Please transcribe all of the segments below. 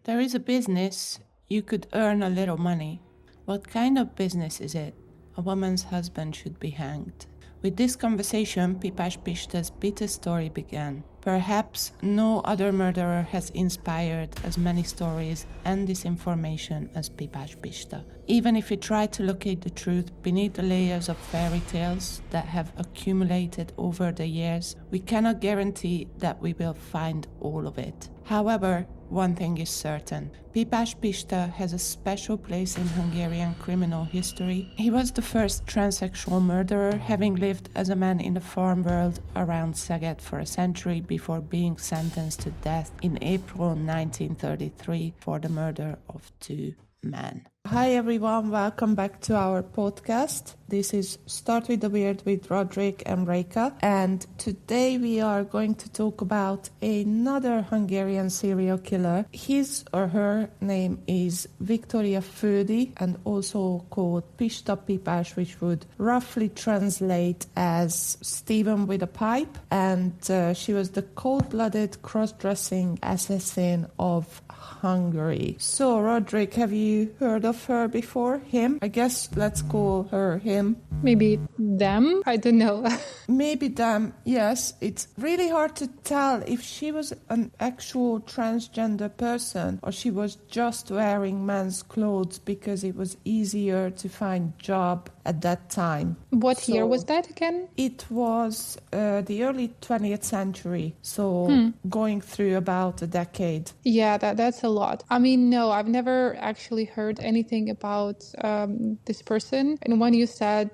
There is a business, you could earn a little money. What kind of business is it? A woman's husband should be hanged. With this conversation, Pipás Pista's bitter story began. Perhaps no other murderer has inspired as many stories and disinformation as Pipás Pista. Even if we try to locate the truth beneath the layers of fairy tales that have accumulated over the years, we cannot guarantee that we will find all of it. However, one thing is certain. Pipás Pista has a special place in Hungarian criminal history. He was the first transsexual murderer, having lived as a man in the farm world around Szeged for a century before being sentenced to death in April 1933 for the murder of 2 men. Hi everyone, welcome back to our podcast. This is Start with the Weird with Roderick and Reka, and today we are going to talk about another Hungarian serial killer. His or her name is Viktória Földi and also called Pista Pipás, which would roughly translate as Stephen with a pipe, and she was the cold-blooded cross-dressing assassin of Hungary. So, Roderick, have you heard of her before? Him? I guess let's call her him. Maybe them? I don't know. Maybe them, yes. It's really hard to tell if she was an actual transgender person or she was just wearing men's clothes because it was easier to find job at that time. What year was that again? It was the early 20th century, so going through about a decade. Yeah, that's a lot. I mean, no, I've never actually heard anything about this person. And when you said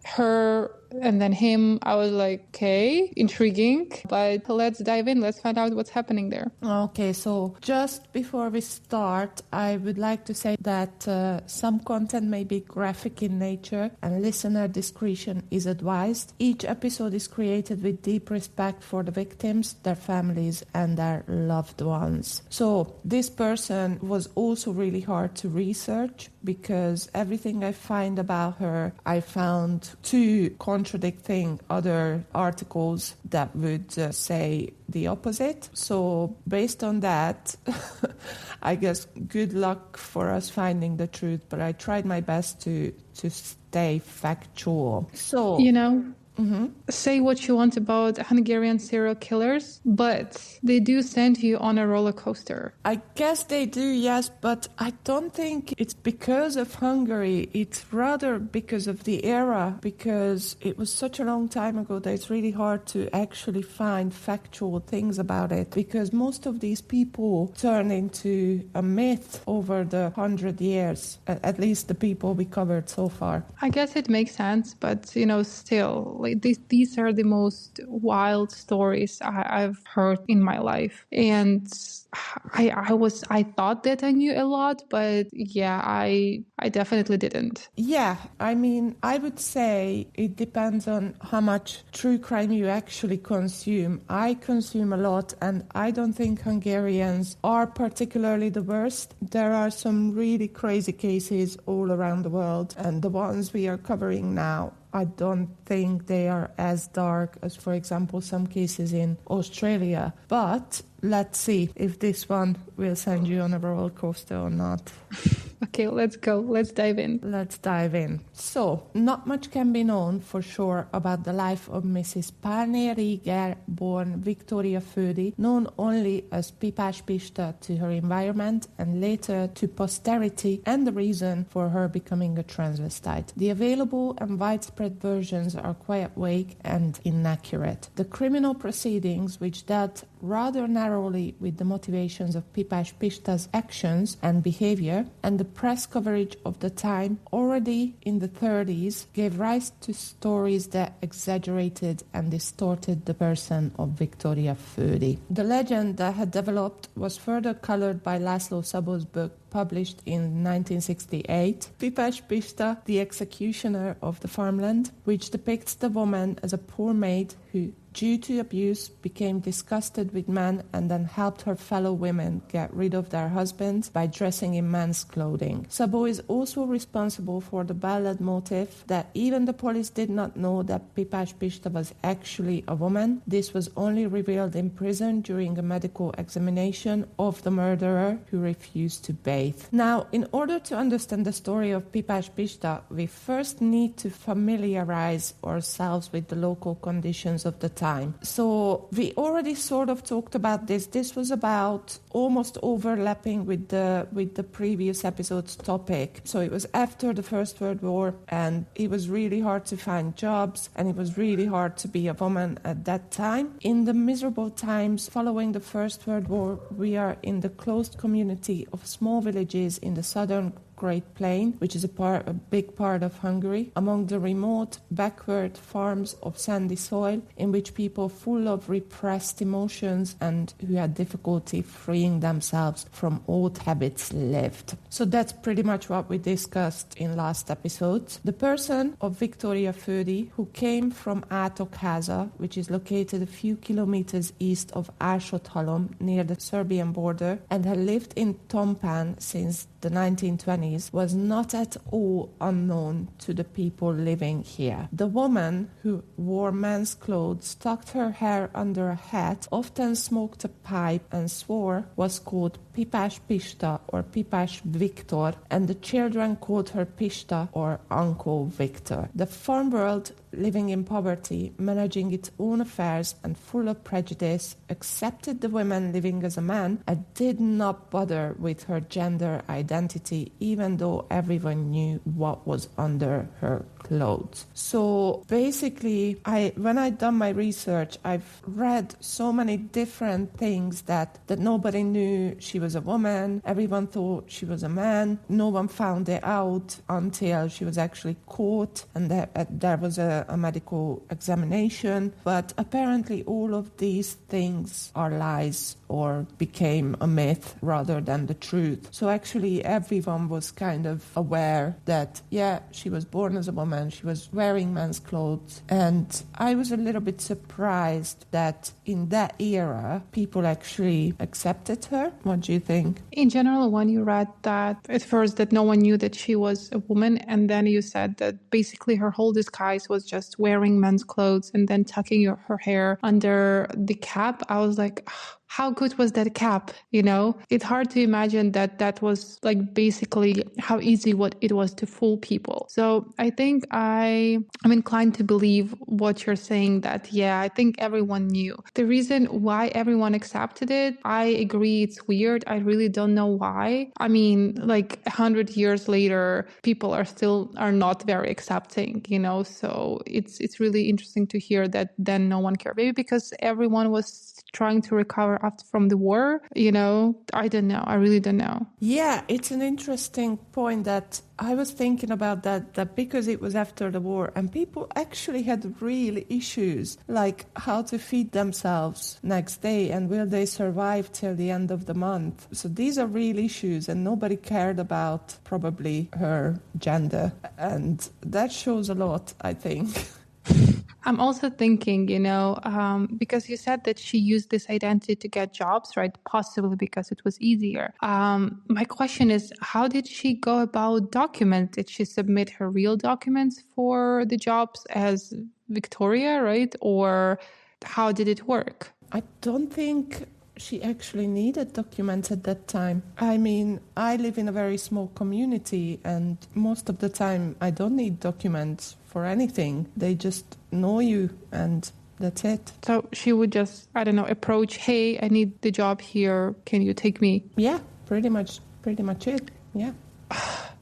her and then him, I was like, okay, intriguing. But let's dive in. Let's find out what's happening there. Okay, so just before we start, I would like to say that some content may be graphic in nature and listener discretion is advised. Each episode is created with deep respect for the victims, their families, and their loved ones. So this person was also really hard to research because everything I find about her, I found too contradicting other articles that would say the opposite. So based on that, I guess good luck for us finding the truth, but I tried my best to stay factual. So, say what you want about Hungarian serial killers, but they do send you on a roller coaster. I guess they do, yes, but I don't think it's because of Hungary. It's rather because of the era, because it was such a long time ago that it's really hard to actually find factual things about it, because most of these people turn into a myth over the 100 years, at least the people we covered so far. I guess it makes sense, but, still, like these are the most wild stories I've heard in my life. And I thought that I knew a lot, but yeah, I definitely didn't. Yeah, I mean, I would say it depends on how much true crime you actually consume. I consume a lot, and I don't think Hungarians are particularly the worst. There are some really crazy cases all around the world, and the ones we are covering now, I don't think they are as dark as, for example, some cases in Australia. But let's see if this one will send you on a roller coaster or not. Okay, let's go. Let's dive in. Let's dive in. So, not much can be known for sure about the life of Mrs. Pálné Réger, born Viktória Földi, known only as Pipás Pista to her environment and later to posterity, and the reason for her becoming a transvestite. The available and widespread versions are quite vague and inaccurate. The criminal proceedings, which dealt rather narrowly with the motivations of Pipás Pista's actions and behavior, and the press coverage of the time already in the 30s gave rise to stories that exaggerated and distorted the person of Viktória Földi. The legend that had developed was further colored by László Szabó's book published in 1968, Pipás Pista, the Executioner of the Farmland, which depicts the woman as a poor maid who due to abuse, became disgusted with men and then helped her fellow women get rid of their husbands by dressing in men's clothing. Szabó is also responsible for the ballad motif that even the police did not know that Pipás Pista was actually a woman. This was only revealed in prison during a medical examination of the murderer who refused to bathe. Now, in order to understand the story of Pipás Pista, we first need to familiarize ourselves with the local conditions of the time. So we already sort of talked about this. This was about almost overlapping with the previous episode's topic. So it was after the First World War, and it was really hard to find jobs, and it was really hard to be a woman at that time. In the miserable times following the First World War, we are in the closed community of small villages in the southern Great Plain, which is a big part of Hungary, among the remote, backward farms of sandy soil in which people full of repressed emotions and who had difficulty freeing themselves from old habits lived. So that's pretty much what we discussed in last episode. The person of Victoria Födi, who came from Átokháza, which is located a few kilometers east of Ársothalom near the Serbian border, and had lived in Tompán since the 1920s, was not at all unknown to the people living here. The woman who wore men's clothes, tucked her hair under a hat, often smoked a pipe and swore, was called Pipás Pista or Pipás Viktor, and the children called her Pista or Uncle Victor. The farm world, living in poverty, managing its own affairs and full of prejudice, accepted the woman living as a man and did not bother with her gender identity, even though everyone knew what was under her clothes. So basically, when I done my research, I've read so many different things that nobody knew she was a woman. Everyone thought she was a man. No one found it out until she was actually caught, and there was a medical examination. But apparently all of these things are lies or became a myth rather than the truth. So actually everyone was kind of aware that, yeah, she was born as a woman, she was wearing men's clothes. And I was a little bit surprised that in that era, people actually accepted her. What do you think? In general, when you read that at first that no one knew that she was a woman, and then you said that basically her whole disguise was just wearing men's clothes and then tucking her hair under the cap, I was like, how good was that cap? You know, it's hard to imagine that was like basically how easy it was to fool people. So I think I'm inclined to believe what you're saying, that, yeah, I think everyone knew. The reason why everyone accepted it, I agree, it's weird. I really don't know why. I mean, like 100 years later, people are not very accepting, you know, so it's really interesting to hear that then no one cared. Maybe because everyone was trying to recover from the war, you know, I don't know. I really don't know. Yeah, it's an interesting point that I was thinking about that because it was after the war and people actually had real issues, like how to feed themselves next day and will they survive till the end of the month. So these are real issues and nobody cared about probably her gender. And that shows a lot, I think. I'm also thinking, you know, because you said that she used this identity to get jobs, right? Possibly because it was easier. My question is, how did she go about documents? Did she submit her real documents for the jobs as Victoria, right? Or how did it work? I don't think she actually needed documents at that time. I mean, I live in a very small community and most of the time I don't need documents for anything. They just know you and that's it. So she would just, I don't know, approach, hey, I need the job here. Can you take me? Yeah, pretty much it. Yeah.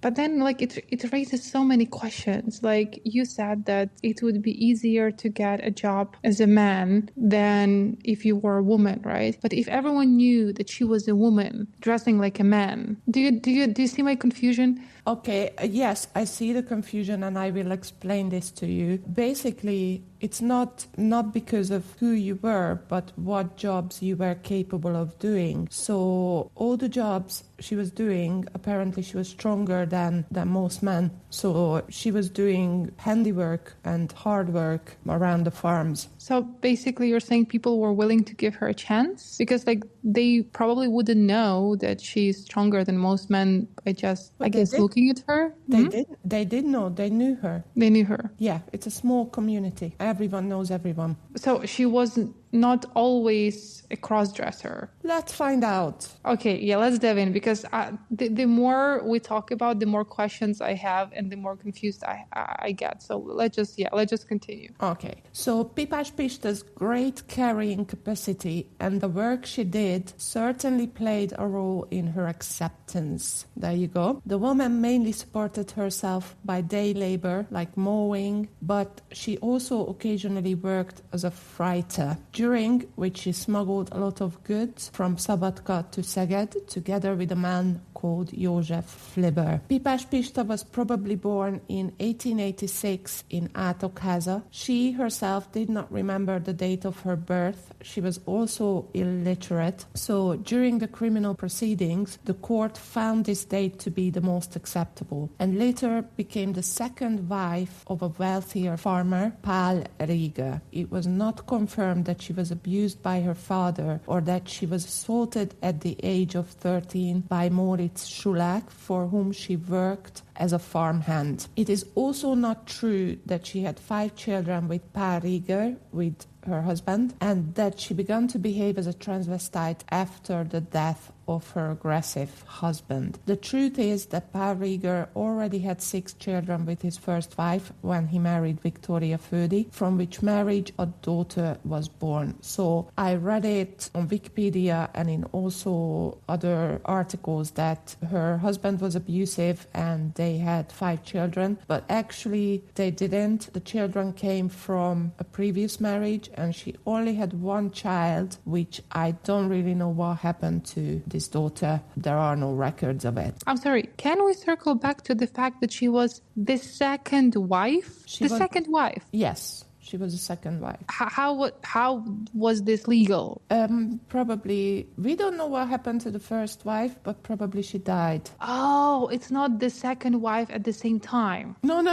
But then, like, it raises so many questions. Like, you said that it would be easier to get a job as a man than if you were a woman, right? But if everyone knew that she was a woman dressing like a man, do you see my confusion? Okay, yes, I see the confusion and I will explain this to you. Basically, it's not because of who you were, but what jobs you were capable of doing. So all the jobs she was doing, apparently she was stronger than most men. So she was doing handiwork and hard work around the farms. So basically you're saying people were willing to give her a chance? Because like they probably wouldn't know that she's stronger than most men by just, I guess, looking at her? They did know. They knew her. They knew her. Yeah, it's a small community. Everyone knows everyone. So she was not always a crossdresser. Let's find out. Okay, yeah, let's dive in, because the more we talk about, the more questions I have and the more confused I get. So let's just continue. Okay, so Pipás Pista's great carrying capacity and the work she did certainly played a role in her acceptance. There you go. The woman mainly supported herself by day labor, like mowing, but she also occasionally worked as a freighter, during which she smuggled a lot of goods from Szabadka to Szeged, together with a man called József Fliber. Pipás Pista was probably born in 1886 in Átokháza. She herself did not remember the date of her birth. She was also illiterate. So during the criminal proceedings, the court found this date to be the most acceptable, and later became the second wife of a wealthier farmer, Pál Rieger. It was not confirmed that she was abused by her father or that she was assaulted at the age of 13 by Moritz Schulák, for whom she worked as a farmhand. It is also not true that she had 5 children with Pál Rieger, with her husband, and that she began to behave as a transvestite after the death of her aggressive husband. The truth is that Pál Rieger already had 6 children with his first wife when he married Victoria Födi, from which marriage a daughter was born. So I read it on Wikipedia and in also other articles that her husband was abusive and they had 5 children, but actually they didn't. The children came from a previous marriage and she only had 1 child, which I don't really know what happened to this daughter. There are no records of it. I'm sorry, can we circle back to the fact that she was the second wife? Second wife? Yes. She was a second wife. How was this legal? Probably, we don't know what happened to the first wife, but probably she died. Oh, it's not the second wife at the same time. No, she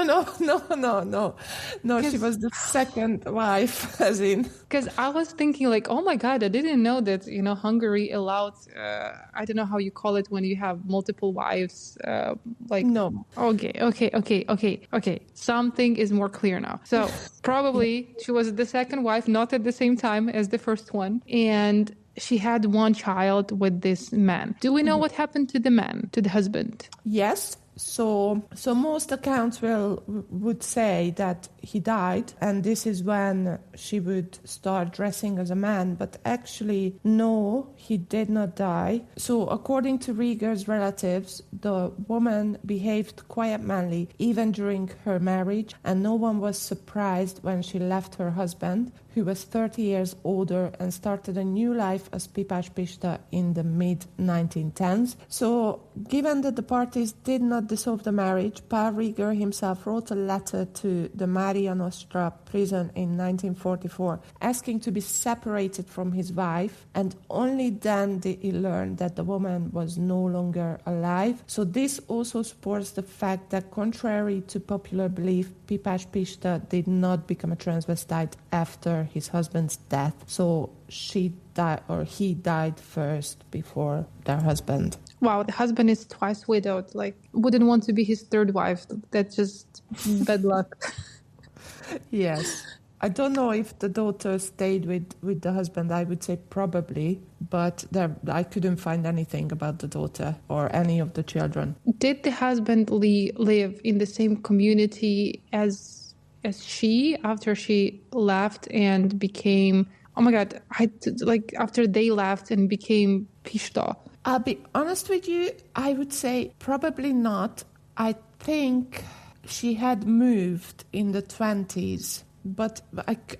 was the second wife, as in. Because I was thinking like, oh my God, I didn't know that, Hungary allowed, I don't know how you call it when you have multiple wives. No. Okay. Something is more clear now. So probably she was the second wife, not at the same time as the first one. And she had 1 child with this man. Do we know what happened to the man, to the husband? Yes. So most accounts would say that he died, and this is when she would start dressing as a man. But actually, no, he did not die. So according to Rieger's relatives, the woman behaved quite manly even during her marriage, and no one was surprised when she left her husband, who was 30 years older, and started a new life as Pipás Pista in the mid-1910s. So given that the parties did not dissolve the marriage, Pál Rieger himself wrote a letter to the Mária Nostra prison in 1944 asking to be separated from his wife, and only then did he learn that the woman was no longer alive. So this also supports the fact that, contrary to popular belief, Pipás Pista did not become a transvestite after his husband's death. So she died, or he died first before their husband. Wow, the husband is twice widowed. Like, wouldn't want to be his third wife. That's just bad luck. Yes. I don't know if the daughter stayed with the husband. I would say probably, but I couldn't find anything about the daughter or any of the children. Did the husband live in the same community as she after she left and became... Oh my God, after they left and became Pista? I'll be honest with you, I would say probably not. I think she had moved in the 20s, but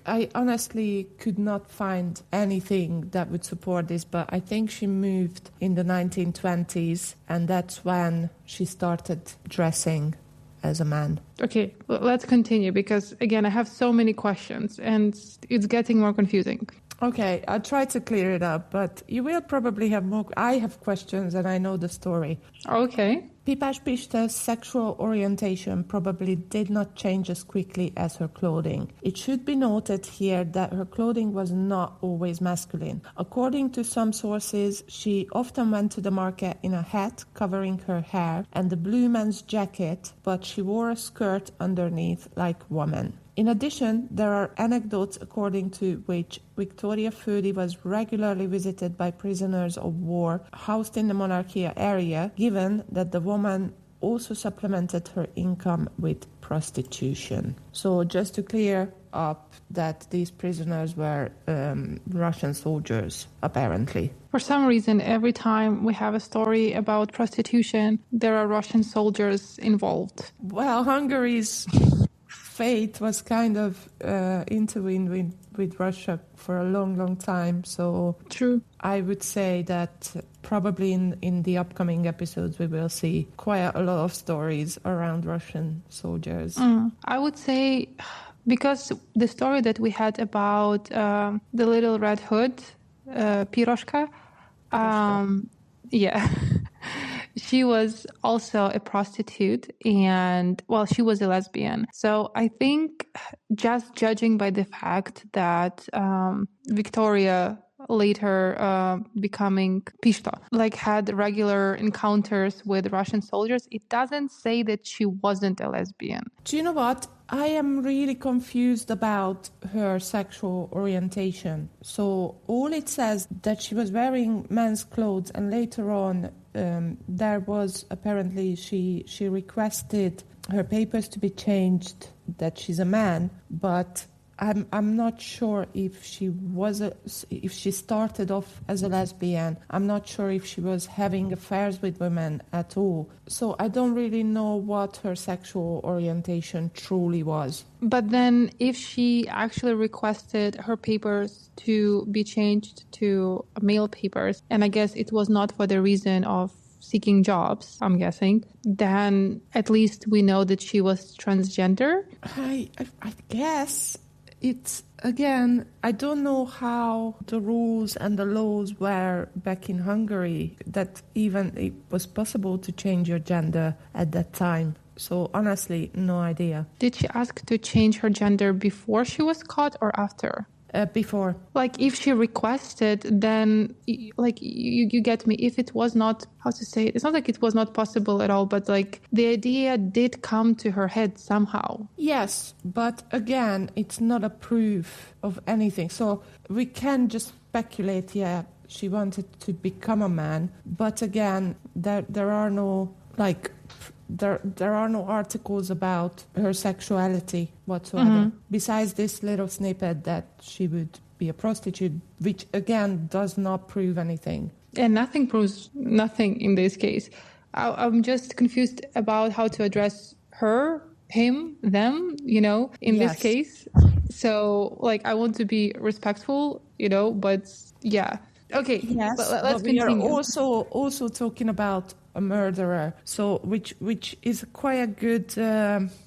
I honestly could not find anything that would support this, but I think she moved in the 1920s, and that's when she started dressing as a man. Okay, let's continue because, again, I have so many questions and it's getting more confusing. Okay, I'll try to clear it up, but you will probably have more. I have questions and I know the story. Okay. Pipás Pista's sexual orientation probably did not change as quickly as her clothing. It should be noted here that her clothing was not always masculine. According to some sources, she often went to the market in a hat covering her hair and a blue man's jacket, but she wore a skirt underneath like a woman. In addition, there are anecdotes according to which Victoria Fürdi was regularly visited by prisoners of war housed in the monarchia area, given that the woman also supplemented her income with prostitution. So just to clear up that these prisoners were Russian soldiers, apparently. For some reason, every time we have a story about prostitution, there are Russian soldiers involved. Well, Hungary's fate was kind of intertwined with Russia for a long time. So true. I would say that probably in the upcoming episodes we will see quite a lot of stories around Russian soldiers. I would say because the story that we had about the Little Red Hood, Piroshka, yeah. She was also a prostitute and, well, she was a lesbian. So I think just judging by the fact that Victoria later becoming Pista, like had regular encounters with Russian soldiers, it doesn't say that she wasn't a lesbian. Do you know what? I am really confused about her sexual orientation. So all it says that she was wearing men's clothes, and later on there was apparently she requested her papers to be changed that she's a man, but I'm not sure if she started off as a lesbian. I'm not sure if she was having affairs with women at all. So I don't really know what her sexual orientation truly was. But then if she actually requested her papers to be changed to male papers, and I guess it was not for the reason of seeking jobs, I'm guessing, then at least we know that she was transgender. I guess. It's, again, I don't know how the rules and the laws were back in Hungary, that even it was possible to change your gender at that time. So honestly, no idea. Did she ask to change her gender before she was caught or after? Before. Like, if she requested, then, like, you get me. If it was not, how to say it, it's not like it was not possible at all, but, like, the idea did come to her head somehow. Yes, but again, it's not a proof of anything. So we can just speculate, yeah, she wanted to become a man. But again, there are no, like... There are no articles about her sexuality whatsoever, besides this little snippet that she would be a prostitute, which again does not prove anything. And nothing proves nothing in this case. I'm just confused about how to address her, him, them, in this case. So, like, I want to be respectful, but yeah. Okay, yes, let's continue. We are also talking about a murderer, so which is quite a good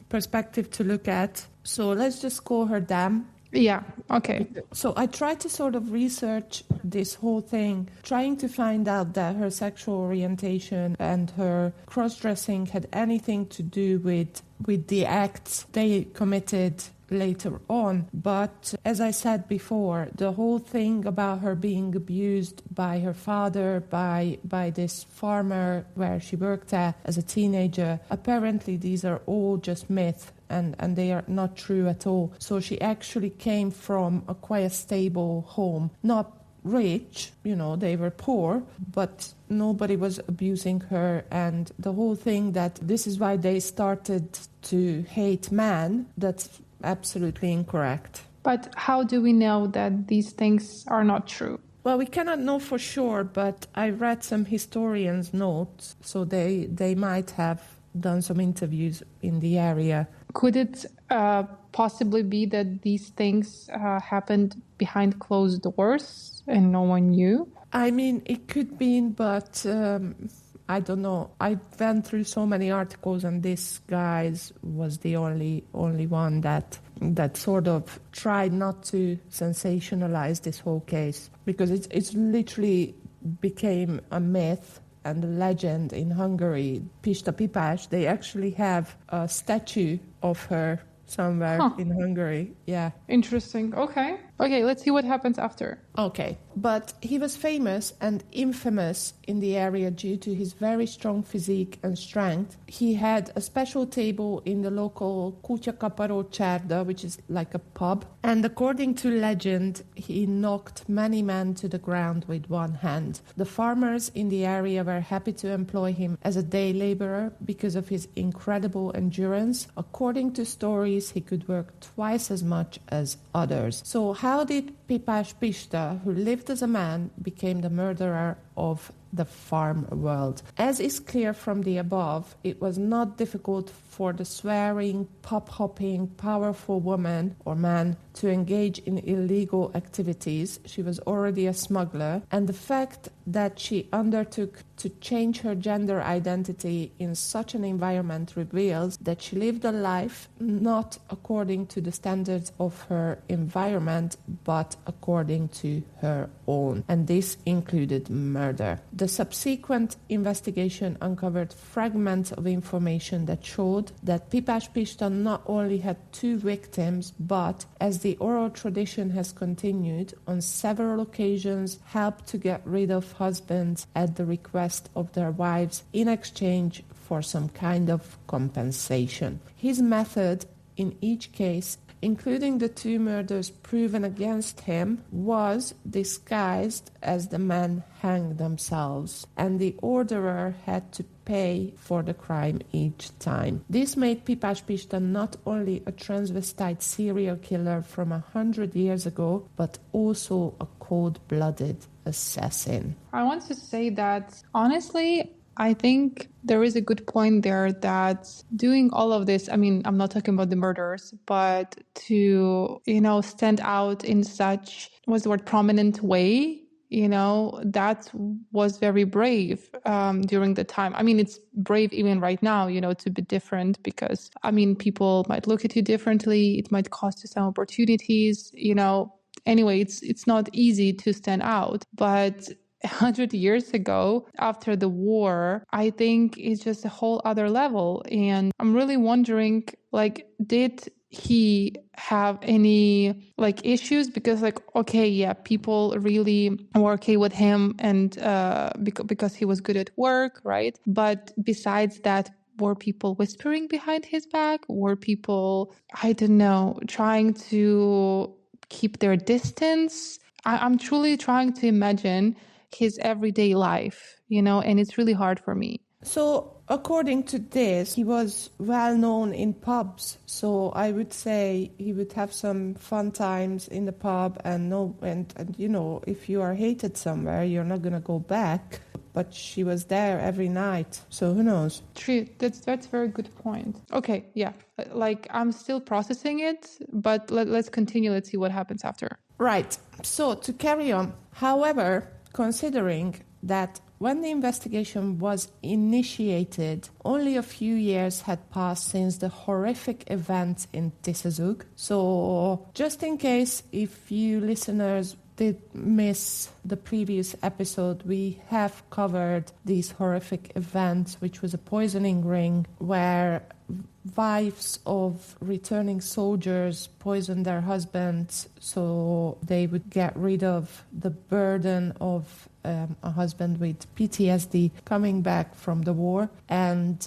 perspective to look at. So let's just call her Dam. Yeah, okay. So I tried to sort of research this whole thing, trying to find out that her sexual orientation and her cross-dressing had anything to do with the acts they committed later on. But as I said before, the whole thing about her being abused by her father, by this farmer where she worked at as a teenager, apparently these are all just myths and they are not true at all. So she actually came from a quite stable home, not rich, they were poor, but nobody was abusing her. And the whole thing that this is why they started to hate men, that's absolutely incorrect. But how do we know that these things are not true? Well, we cannot know for sure, but I read some historians' notes, so they might have done some interviews in the area. Could it possibly be that these things happened behind closed doors and no one knew? I mean, it could be, but I don't know. I went through so many articles, and this guy was the only one that sort of tried not to sensationalize this whole case, because it's literally became a myth and a legend in Hungary. Pista Pipás, they actually have a statue of her somewhere in Hungary. Yeah. Interesting. Okay, let's see what happens after. Okay. But he was famous and infamous in the area due to his very strong physique and strength. He had a special table in the local Kutyakaparó Csárda, which is like a pub. And according to legend, he knocked many men to the ground with one hand. The farmers in the area were happy to employ him as a day laborer because of his incredible endurance. According to stories, he could work twice as much as others. So how did Pipás Pista, who lived as a man, became the murderer of the farm world? As is clear from the above, it was not difficult for the swearing, pub-hopping, powerful woman or man to engage in illegal activities. She was already a smuggler, and the fact that she undertook to change her gender identity in such an environment reveals that she lived a life not according to the standards of her environment, but according to her own. And this included murder. The subsequent investigation uncovered fragments of information that showed that Pipás Pista not only had two victims, but, as the oral tradition has continued, on several occasions helped to get rid of husbands at the request of their wives in exchange for some kind of compensation. His method in each case, including the two murders proven against him, was disguised as the men hanged themselves, and the orderer had to pay for the crime each time. This made Pipás Pista not only a transvestite serial killer from 100 years ago, but also a cold-blooded assassin. I want to say that, honestly, I think there is a good point there that doing all of this, I mean, I'm not talking about the murders, but to, stand out in such, what's the word, prominent way, that was very brave during the time. I mean, it's brave even right now, to be different because, people might look at you differently. It might cost you some opportunities, Anyway, it's not easy to stand out, but 100 years ago, after the war, I think it's just a whole other level. And I'm really wondering, did he have any issues? Because people really were okay with him and because he was good at work, right? But besides that, were people whispering behind his back? Were people, I don't know, trying to keep their distance? I'm truly trying to imagine his everyday life, and it's really hard for me. So according to this, he was well known in pubs. So I would say he would have some fun times in the pub and if you are hated somewhere, you're not going to go back. But she was there every night. So who knows? True. That's a very good point. Okay. Yeah. I'm still processing it, but let's continue. Let's see what happens after. Right. So to carry on. However, considering that when the investigation was initiated, only a few years had passed since the horrific events in Szeged. So just in case if you listeners did miss the previous episode, we have covered these horrific events, which was a poisoning ring where wives of returning soldiers poisoned their husbands so they would get rid of the burden of a husband with PTSD coming back from the war. And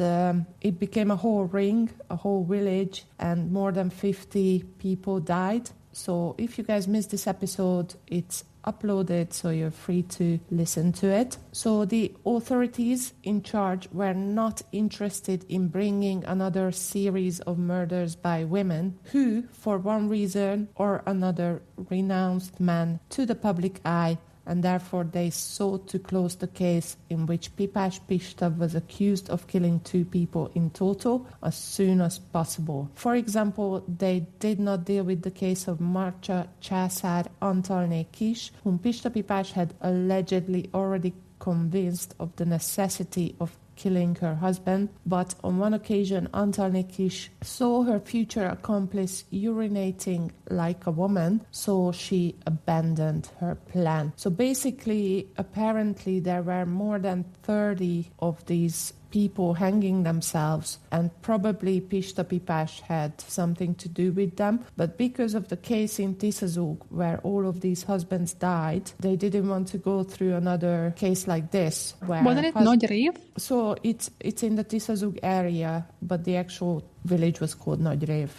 it became a whole ring, a whole village, and more than 50 people died. So if you guys missed this episode, it's uploaded, so you're free to listen to it. So the authorities in charge were not interested in bringing another series of murders by women who, for one reason or another, renounced men to the public eye, and therefore they sought to close the case in which Pipás Pista was accused of killing 2 people in total as soon as possible. For example, they did not deal with the case of Marcsa Császár Antalné Kis, whom Pista Pipás had allegedly already convinced of the necessity of killing her husband, but on one occasion Antal Kis saw her future accomplice urinating like a woman, so she abandoned her plan. So basically, apparently there were more than 30 of these people hanging themselves, and probably Pista Pipás had something to do with them. But because of the case in Tiszazug, where all of these husbands died, they didn't want to go through another case like this. Wasn't it Nagyrév? So it's in the Tiszazug area, but the actual village was called Nagyrév.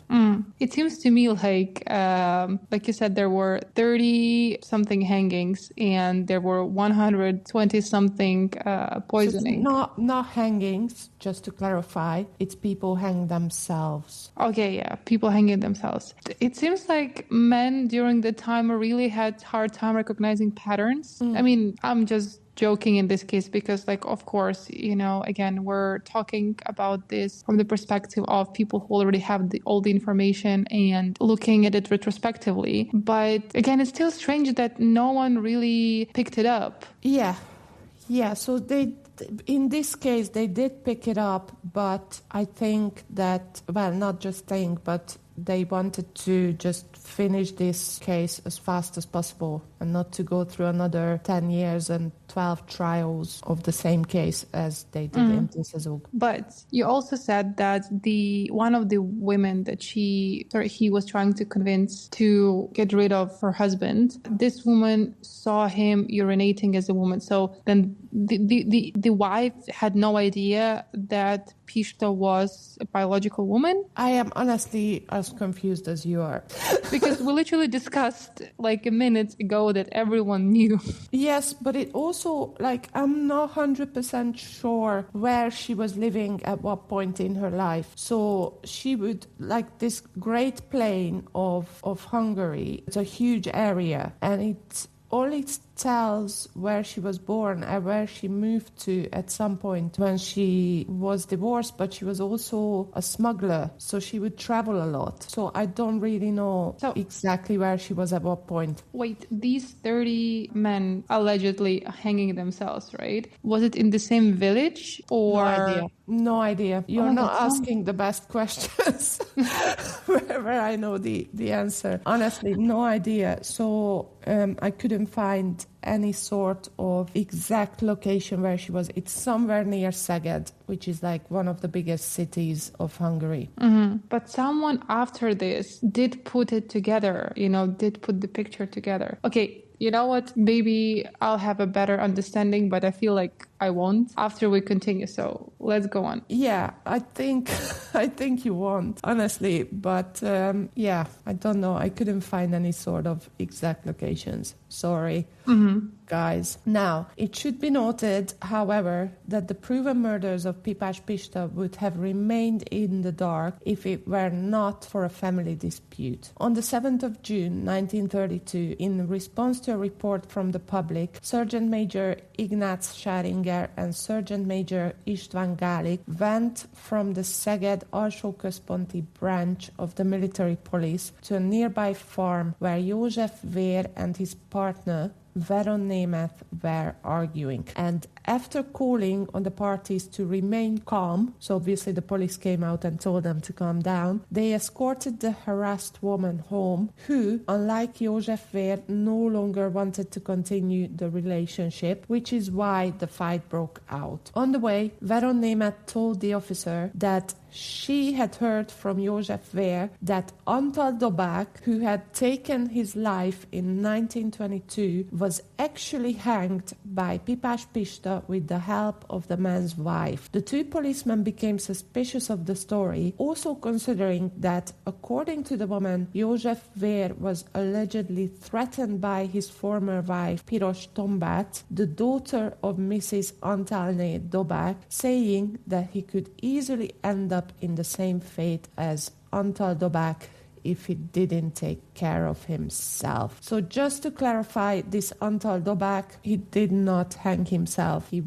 It seems to me like you said, there were 30 something hangings and there were 120 something poisoning. So not hangings, just to clarify, it's people hang themselves. Okay, yeah, people hanging themselves. It seems like men during the time really had hard time recognizing patterns. I mean, I'm just joking in this case because, like, of course, you know, again, we're talking about this from the perspective of people who already have all the information and looking at it retrospectively. But again, it's still strange that no one really picked it up. Yeah. So in this case, they did pick it up, but I think that, well, not just think, but they wanted to just finish this case as fast as possible and not to go through another 10 years and 12 trials of the same case as they did in Tiszazug. But you also said that one of the women that he was trying to convince to get rid of her husband, this woman saw him urinating as a woman. So then the wife had no idea that Pista was a biological woman? I am honestly as confused as you are. Because we literally discussed like a minute ago that everyone knew. Yes, but it also, like, I'm not 100% sure where she was living at what point in her life. So she would, like, this great plain of Hungary, it's a huge area, and it only tells where she was born and where she moved to at some point when she was divorced, but she was also a smuggler, so she would travel a lot. So I don't really know exactly where she was at what point. Wait, these 30 men allegedly hanging themselves, right? Was it in the same village or... No idea. You're not asking the best questions where I know the answer. Honestly, no idea. So I couldn't find any sort of exact location where she was. It's somewhere near Szeged, which is like one of the biggest cities of Hungary. Mm-hmm. But someone after this did put it together, did put the picture together. Okay, you know what? Maybe I'll have a better understanding, but I feel like I won't after we continue. So let's go on. Yeah, I think you won't, honestly. But I don't know. I couldn't find any sort of exact locations. Sorry, guys. Now, it should be noted, however, that the proven murders of Pipás Pista would have remained in the dark if it were not for a family dispute. On the 7th of June, 1932, in response to a report from the public, Sergeant Major Ignác Sáringer and Sergeant Major István Gálik went from the Szeged Alsó-Központi branch of the military police to a nearby farm where József Vér and his partner Veron Németh were arguing. And after calling on the parties to remain calm, so obviously the police came out and told them to calm down, they escorted the harassed woman home, who, unlike József Vér, no longer wanted to continue the relationship, which is why the fight broke out. On the way, Veron Németh told the officer that she had heard from József Vér that Antal Dobák, who had taken his life in 1922, was actually hanged by Pipás Pista with the help of the man's wife. The two policemen became suspicious of the story, also considering that, according to the woman, József Vér was allegedly threatened by his former wife, Piros Tombát, the daughter of Mrs. Antalné Dobák, saying that he could easily end up in the same fate as Antal Dobák if he didn't take care of himself. So just to clarify, this Antal Dobák, he did not hang himself. He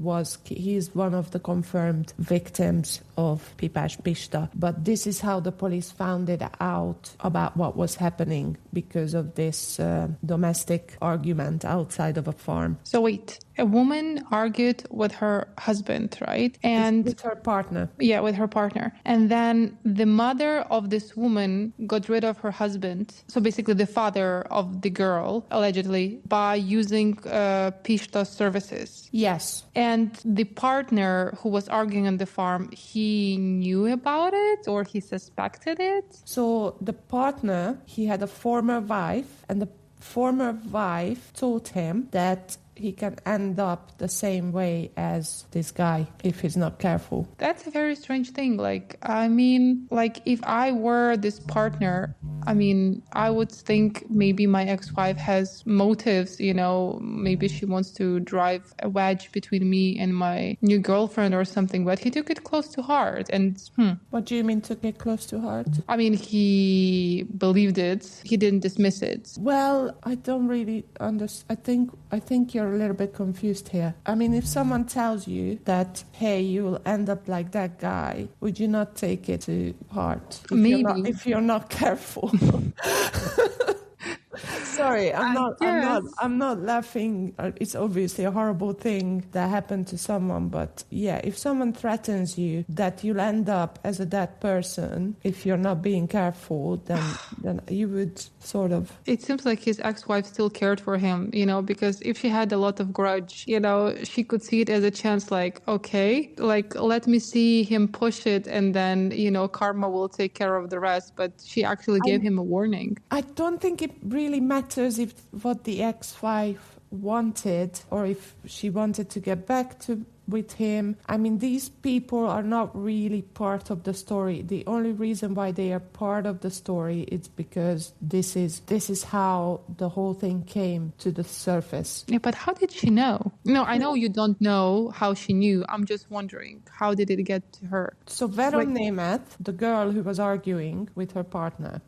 is one of the confirmed victims of Pipás Pista. But this is how the police found it out about what was happening because of this domestic argument outside of a farm. So wait, a woman argued with her husband, right? And with her partner. yeah, with her partner. And then the mother of this woman got rid of her husband. So basically the father of the girl, allegedly, by using Pista services. Yes. And the partner who was arguing on the farm, he knew about it or he suspected it? So the partner, he had a former wife, and the former wife told him that he can end up the same way as this guy if he's not careful. That's a very strange thing. Like, I mean, like if I were this partner, I mean, I would think maybe my ex-wife has motives, you know, maybe she wants to drive a wedge between me and my new girlfriend or something, but he took it close to heart. And What do you mean took it close to heart? I mean, he believed it. He didn't dismiss it. Well, I don't really understand. I think you're a little bit confused here. I mean, if someone tells you that, hey, you'll end up like that guy, would you not take it to heart? Maybe. If you're not careful. Sorry, I'm not laughing. It's obviously a horrible thing that happened to someone, but yeah, if someone threatens you that you'll end up as a dead person if you're not being careful, then you would sort of... It seems like his ex-wife still cared for him, you know, because if she had a lot of grudge, you know, she could see it as a chance, like, okay, like, let me see him push it and then, you know, karma will take care of the rest. But she actually gave him a warning. I don't think it really matters if what the ex-wife wanted or if she wanted to get back with him. I mean, these people are not really part of the story. The only reason why they are part of the story is because this is how the whole thing came to the surface. Yeah, but how did she know? No, I know you don't know how she knew. I'm just wondering, how did it get to her? So Vera Nemeth, the girl who was arguing with her partner,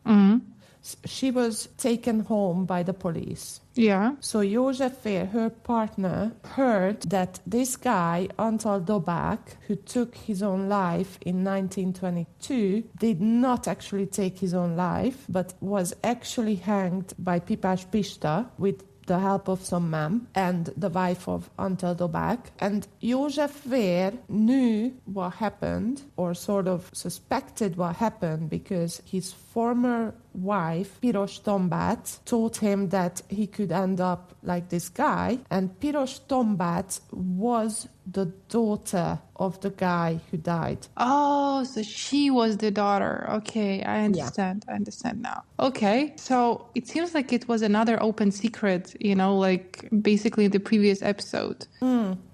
she was taken home by the police. Yeah. So József Fér, her partner, heard that this guy, Antal Dobák, who took his own life in 1922, did not actually take his own life, but was actually hanged by Pipás Pista with the help of some man and the wife of Antal Dobák. And József Fér knew what happened, or sort of suspected what happened, because his former wife, Piros Tombát, told him that he could end up like this guy. And Piros Tombát was the daughter of the guy who died. Oh, so she was the daughter. Okay, I understand. Yeah. I understand now. Okay, so it seems like it was another open secret, you know, like basically the previous episode.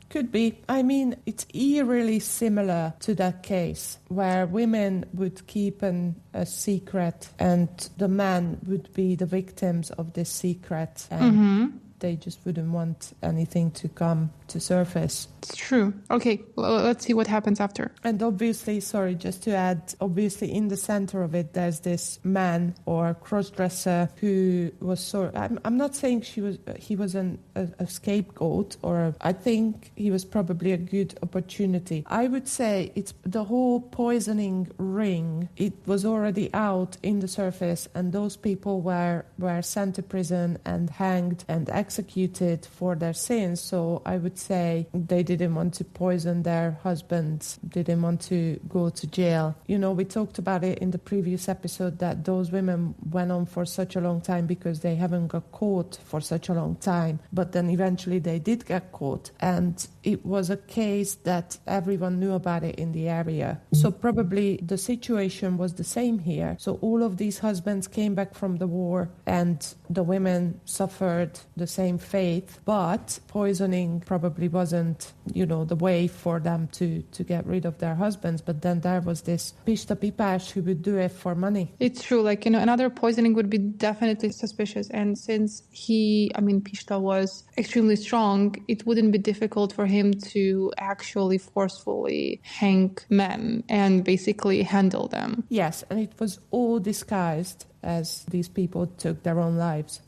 Could be. I mean, it's eerily similar to that case where women would keep a secret and the men would be the victims of this secret. And they just wouldn't want anything to come to surface. It's true. Okay, let's see what happens after. And obviously, sorry, just to add, obviously in the center of it, there's this man or crossdresser who was I'm not saying he was a scapegoat, or I think he was probably a good opportunity. I would say it's the whole poisoning ring. It was already out in the surface, and those people were sent to prison and hanged and executed for their sins. So I would say they didn't want to poison their husbands, didn't want to go to jail. You know, we talked about it in the previous episode that those women went on for such a long time because they haven't got caught for such a long time. But then eventually they did get caught, and it was a case that everyone knew about it in the area. So probably the situation was the same here. So all of these husbands came back from the war and the women suffered the same fate, but poisoning probably wasn't, you know, the way for them to get rid of their husbands. But then there was this Pista Pipás who would do it for money. It's true, like, you know, another poisoning would be definitely suspicious. And since Pista was extremely strong, it wouldn't be difficult for him to actually forcefully hang men and basically handle them. Yes, and it was all disguised as these people took their own lives.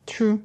True.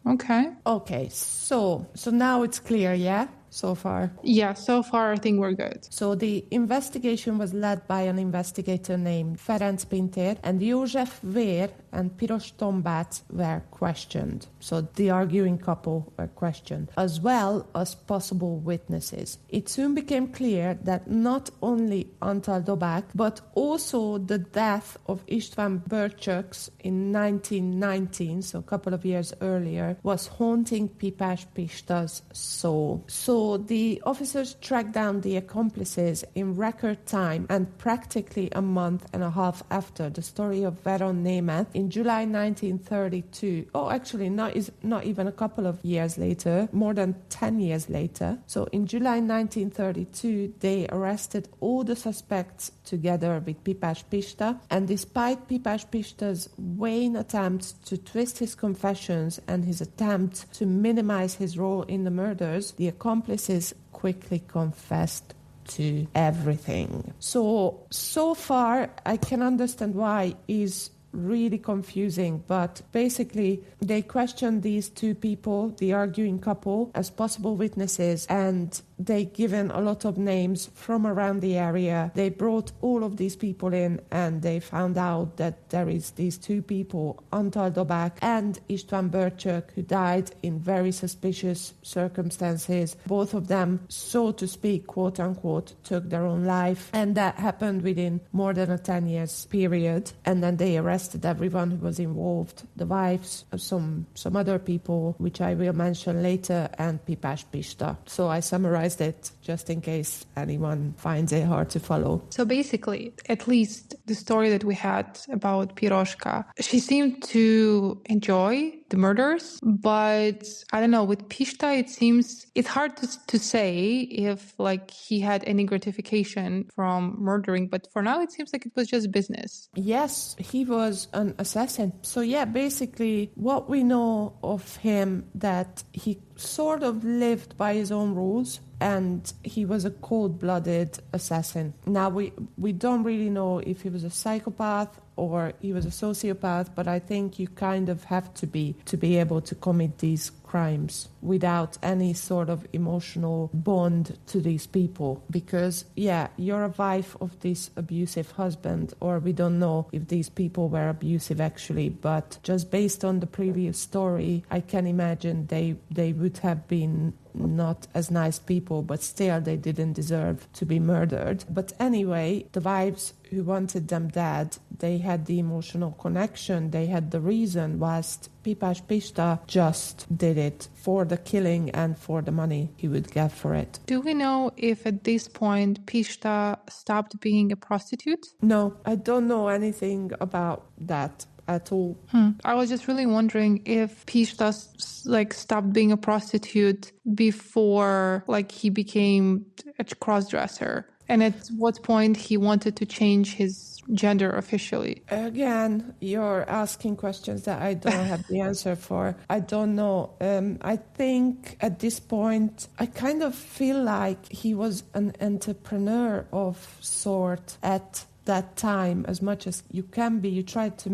Okay. So now it's clear, yeah? so far? Yeah, so far I think we're good. So the investigation was led by an investigator named Ferenc Pintér, and József Vér and Piros Tombác were questioned. So the arguing couple were questioned, as well as possible witnesses. It soon became clear that not only Antal Dobák, but also the death of István Börcsök in 1919, so a couple of years earlier, was haunting Pipás Pista's soul. So the officers tracked down the accomplices in record time, and practically a month and a half after the story of Veron Németh in July 1932. Oh, actually, not even a couple of years later, more than 10 years later. So in July 1932, they arrested all the suspects together with Pipás Pista, and despite Pipás Pista's vain attempts to twist his confessions and his attempt to minimize his role in the murders, the accomplices quickly confessed to everything. So far, I can understand why is really confusing, but basically they questioned these two people, the arguing couple, as possible witnesses, and they given a lot of names from around the area. They brought all of these people in, and they found out that there is these two people, Antal Dobák and István Börcsök, who died in very suspicious circumstances. Both of them, so to speak, quote unquote, took their own life, and that happened within more than a 10 years period. And then they arrested everyone who was involved, the wives, some other people, which I will mention later, and Pipás Pista. So I summarized it just in case anyone finds it hard to follow. So basically, at least the story that we had about Piroshka, she seemed to enjoy the murders, but I don't know, with Pista, it seems it's hard to say if like he had any gratification from murdering, but for now it seems like it was just business. Yes, he was an assassin. So yeah, basically what we know of him, that he sort of lived by his own rules, and he was a cold-blooded assassin. Now, we don't really know if he was a psychopath or he was a sociopath, but I think you kind of have to be able to commit these crimes without any sort of emotional bond to these people. Because, yeah, you're a wife of this abusive husband, or we don't know if these people were abusive actually, but just based on the previous story, I can imagine they would have been not as nice people, but still they didn't deserve to be murdered. But anyway, the wives who wanted them dead, they had the emotional connection, they had the reason, whilst Pipás Pista just did it for the killing and for the money he would get for it. Do we know if at this point Pista stopped being a prostitute? No, I don't know anything about that at all. I was just really wondering if Pista stopped being a prostitute before he became a cross-dresser, and at what point he wanted to change his gender officially. Again, you're asking questions that I don't have the answer for. I don't know. I think at this point, I kind of feel like he was an entrepreneur of sort at that time, as much as you can be. He tried to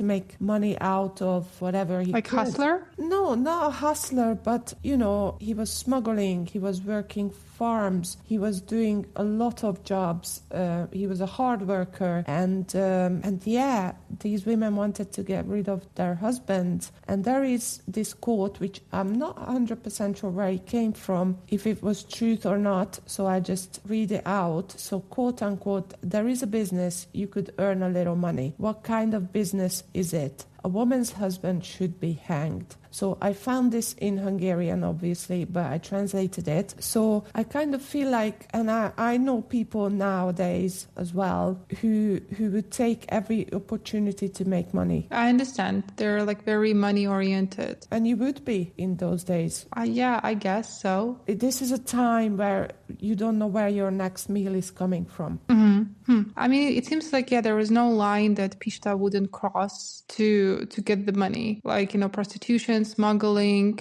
make money out of whatever he could. Hustler? No, not a hustler, but he was smuggling, he was working farms, he was doing a lot of jobs, he was a hard worker, and yeah, these women wanted to get rid of their husbands. And there is this quote, which I'm not 100% sure where it came from, if it was truth or not, so I just read it out. So quote unquote, there is a business, you could earn a little money. What kind of business is it? A woman's husband should be hanged. So I found this in Hungarian, obviously, but I translated it. So I kind of feel like, and I know people nowadays as well who would take every opportunity to make money. I understand. They're very money oriented. And you would be in those days. Yeah, I guess so. This is a time where you don't know where your next meal is coming from. Mm-hmm. I mean, it seems like, there was no line that Pista wouldn't cross to get the money. Prostitution, smuggling,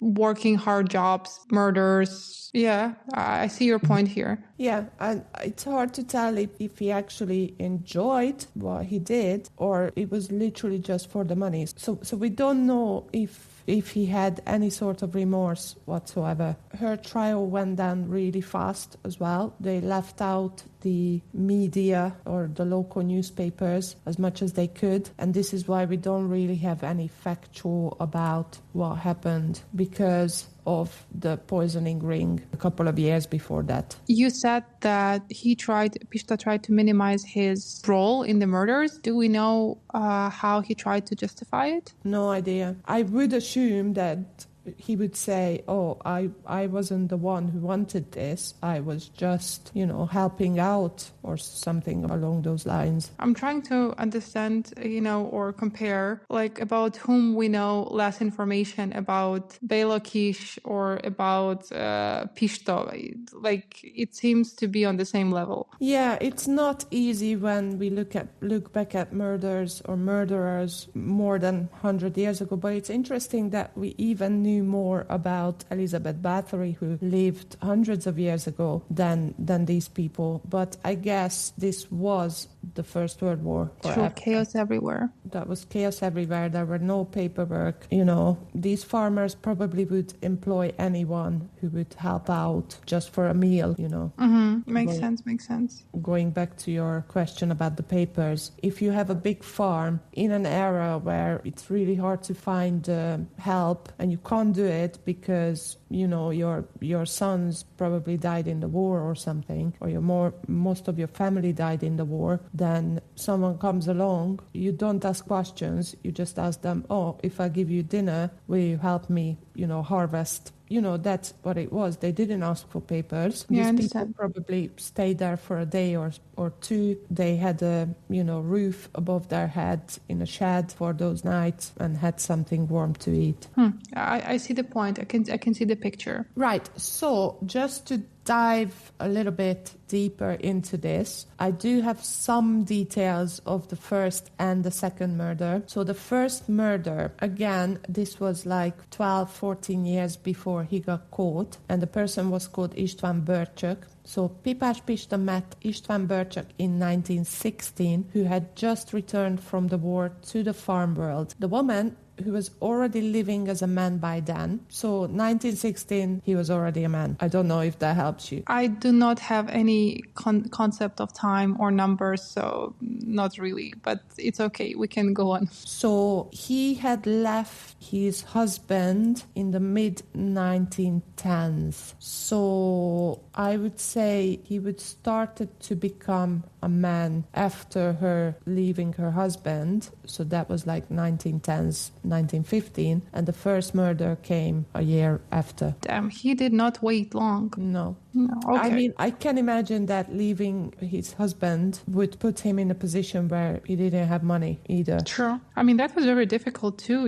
working hard jobs, murders. Yeah, I see your point here. Yeah, and it's hard to tell if he actually enjoyed what he did or it was literally just for the money. So we don't know if if he had any sort of remorse whatsoever. Her trial went down really fast as well. They left out the media or the local newspapers as much as they could, and this is why we don't really have any factual about what happened because of the poisoning ring a couple of years before that. You said that Pista tried to minimize his role in the murders. Do we know how he tried to justify it? No idea. I would assume that he would say, I wasn't the one who wanted this. I was just, helping out or something along those lines. I'm trying to understand, or compare, about whom we know less information about Béla Kiss or about Pista. It seems to be on the same level. Yeah, it's not easy when we look back at murders or murderers more than 100 years ago, but it's interesting that we even knew more about Elizabeth Bathory, who lived hundreds of years ago, than these people. But I guess this was the First World War. True, chaos everywhere. That was chaos everywhere. There were no paperwork. These farmers probably would employ anyone who would help out just for a meal, Mm-hmm. Makes sense. Going back to your question about the papers, if you have a big farm in an era where it's really hard to find help and you can't do it because your sons probably died in the war or something, or most of your family died in the war, then someone comes along, you don't ask questions, you just ask them, if I give you dinner, will you help me harvest? That's what it was. They didn't ask for papers. Yeah, These people probably stayed there for a day or two. They had a roof above their head in a shed for those nights and had something warm to eat. I see the point. I can see the picture. Right. So just to dive a little bit deeper into this, I do have some details of the first and the second murder. So the first murder, again, this was 12, 14 years before he got caught, and the person was called István Börcsök. So Pipás Pista met István Börcsök in 1916, who had just returned from the war to the farm world. The woman, who was already living as a man by then. So 1916, he was already a man. I don't know if that helps you. I do not have any concept of time or numbers, so not really, but it's okay. We can go on. So he had left his husband in the mid-1910s. So I would say he would started to become a man after her leaving her husband. So that was 1910s, 1915, and the first murder came a year after. Damn, he did not wait long. No. Okay. I mean, I can imagine that leaving his husband would put him in a position where he didn't have money either. True. I mean, that was very difficult too,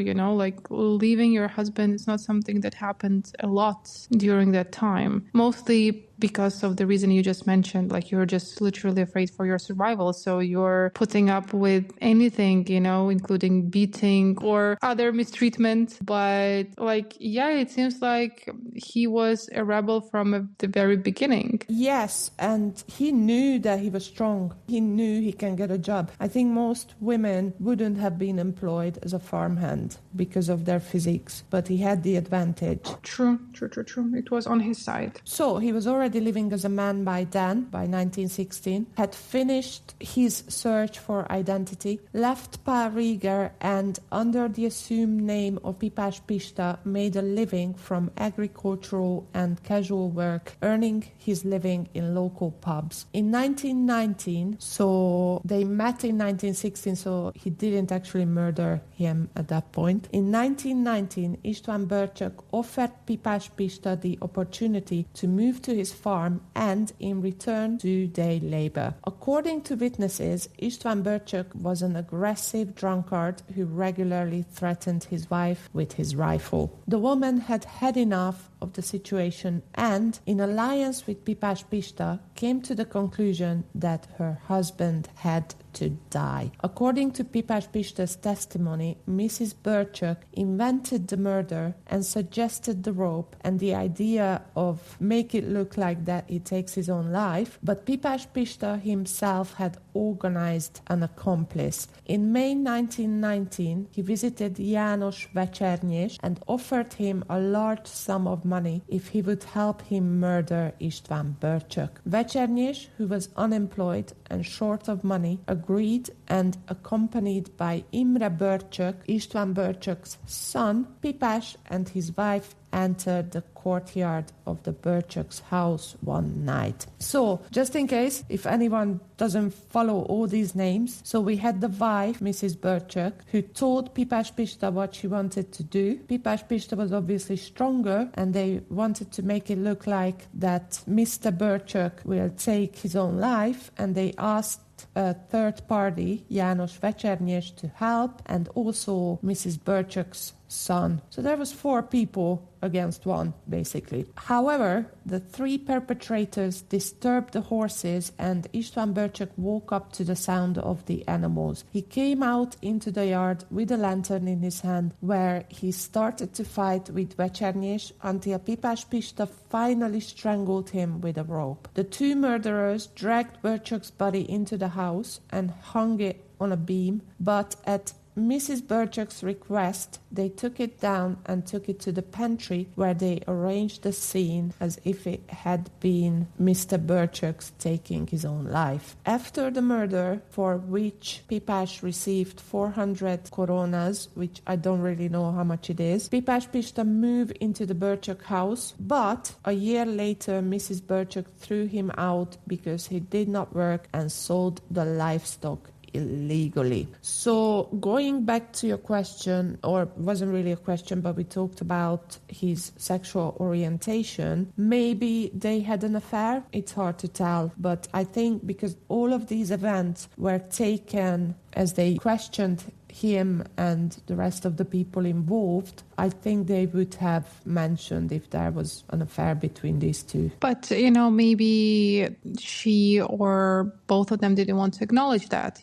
leaving your husband is not something that happened a lot during that time. Mostly because of the reason you just mentioned, you're just literally afraid for your survival. So you're putting up with anything, including beating or other mistreatment. But it seems like he was a rebel from the very beginning. Yes, and he knew that he was strong. He knew he can get a job. I think most women wouldn't have been employed as a farmhand because of their physiques, but he had the advantage. True. It was on his side. So he was already living as a man by then, by 1916, had finished his search for identity, left Párizs, and under the assumed name of Pipás Pista made a living from agricultural and casual work, earning his living in local pubs. In 1919, so they met in 1916, so he didn't actually murder him at that point. In 1919, István Börcsök offered Pipás Pista the opportunity to move to his farm and in return do day labor. According to witnesses, István Börcsök was an aggressive drunkard who regularly threatened his wife with his rifle. The woman had had enough of the situation and, in alliance with Pipás Pista, came to the conclusion that her husband had to die. According to Pipás Pista's testimony, Mrs. Birchuk invented the murder and suggested the rope and the idea of make it look like that he takes his own life, but Pipás Pista himself had organized an accomplice. In May 1919, he visited János Vechernyés and offered him a large sum of money if he would help him murder István Birchuk. Vechernyés, who was unemployed and short of money, agreed, and accompanied by Imre Birchuk, István Birchuk's son, Pipás and his wife entered the courtyard of the Birchuk's house one night. So, just in case, if anyone doesn't follow all these names, so we had the wife, Mrs. Birchuk, who told Pipás Pista what she wanted to do. Pipás Pista was obviously stronger, and they wanted to make it look like that Mr. Birchuk will take his own life, and they asked a third party, János Vechernyés, to help, and also Mrs. Birchuk's son. So there was 4 people against 1, basically. However, the 3 perpetrators disturbed the horses, and István Birchuk woke up to the sound of the animals. He came out into the yard with a lantern in his hand, where he started to fight with Vechernyés until Pipás Pista finally strangled him with a rope. The 2 murderers dragged Birchuk's body into the house and hung it on a beam, but at Mrs. Birchuk's request, they took it down and took it to the pantry, where they arranged the scene as if it had been Mr. Birchuk's taking his own life. After the murder, for which Pipás received 400 coronas, which I don't really know how much it is, Pipás Pista moved into the Birchuk house, but a year later Mrs. Birchuk threw him out because he did not work and sold the livestock illegally. So going back to your question, or wasn't really a question, but we talked about his sexual orientation, maybe they had an affair. It's hard to tell, but I think because all of these events were taken as they questioned him and the rest of the people involved, I think they would have mentioned if there was an affair between these 2. But, maybe she or both of them didn't want to acknowledge that,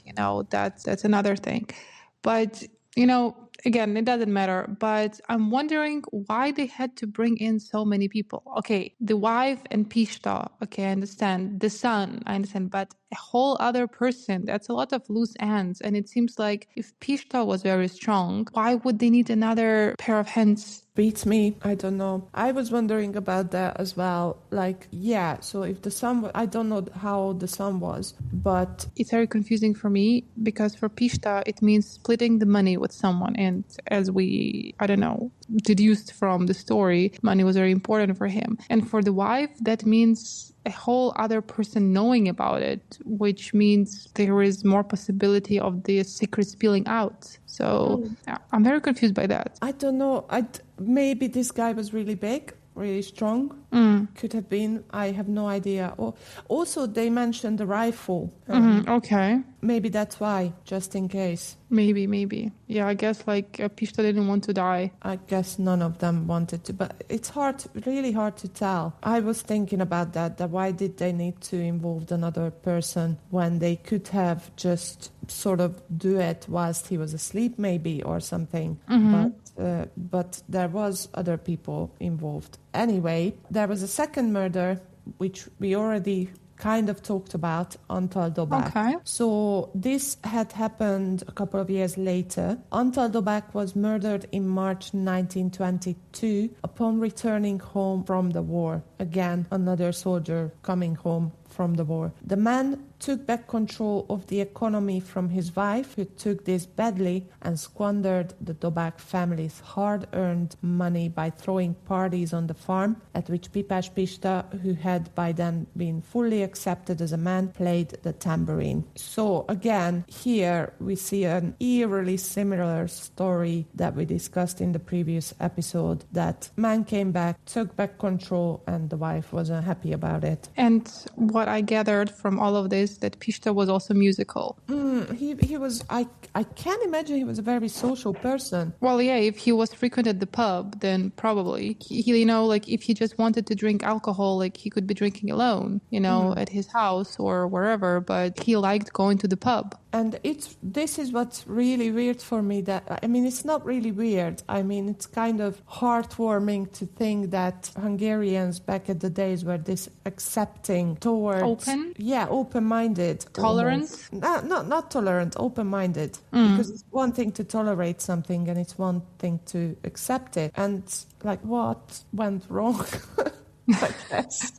that's another thing. But, again, it doesn't matter, but I'm wondering why they had to bring in so many people. Okay, the wife and Pista, okay, I understand. The son, I understand, but a whole other person, that's a lot of loose ends. And it seems like if Pista was very strong, why would they need another pair of hands? Beats me. I don't know. I was wondering about that as well. So if the son, I don't know how the son was, but it's very confusing for me because for Pista, it means splitting the money with someone. And as we, deduced from the story, money was very important for him. And for the wife, that means a whole other person knowing about it, which means there is more possibility of the secret spilling out. So I'm very confused by that. I don't know. Maybe this guy was really big, really strong. Could have been. I have no idea. Also, they mentioned the rifle. Okay. Maybe that's why, just in case. Maybe. Yeah, I guess Pista didn't want to die. I guess none of them wanted to, but it's really hard to tell. I was thinking about that why did they need to involve another person when they could have just sort of do it whilst he was asleep maybe or something. But there was other people involved. Anyway, there was a second murder, which we already kind of talked about, Antal Dobák. Okay. So this had happened a couple of years later. Antal Dobák was murdered in March 1922 upon returning home from the war. Again, another soldier coming home from the war. The man took back control of the economy from his wife, who took this badly and squandered the Dobák family's hard-earned money by throwing parties on the farm, at which Pipás Pista, who had by then been fully accepted as a man, played the tambourine. So again, here we see an eerily similar story that we discussed in the previous episode, that man came back, took back control, and the wife wasn't happy about it. And what I gathered from all of this, that Pista was also musical. He was, I can't imagine he was a very social person. Well, yeah, if he was frequent at the pub, then probably he like if he just wanted to drink alcohol, like he could be drinking alone, at his house or wherever, but he liked going to the pub. And this is what's really weird for me, that, I mean, it's not really weird. I mean, it's kind of heartwarming to think that Hungarians back at the days were this accepting towards... Open? Yeah, open-minded. Tolerant? Not tolerant, open-minded. Because it's one thing to tolerate something and it's one thing to accept it. And, like, what went wrong? I guess.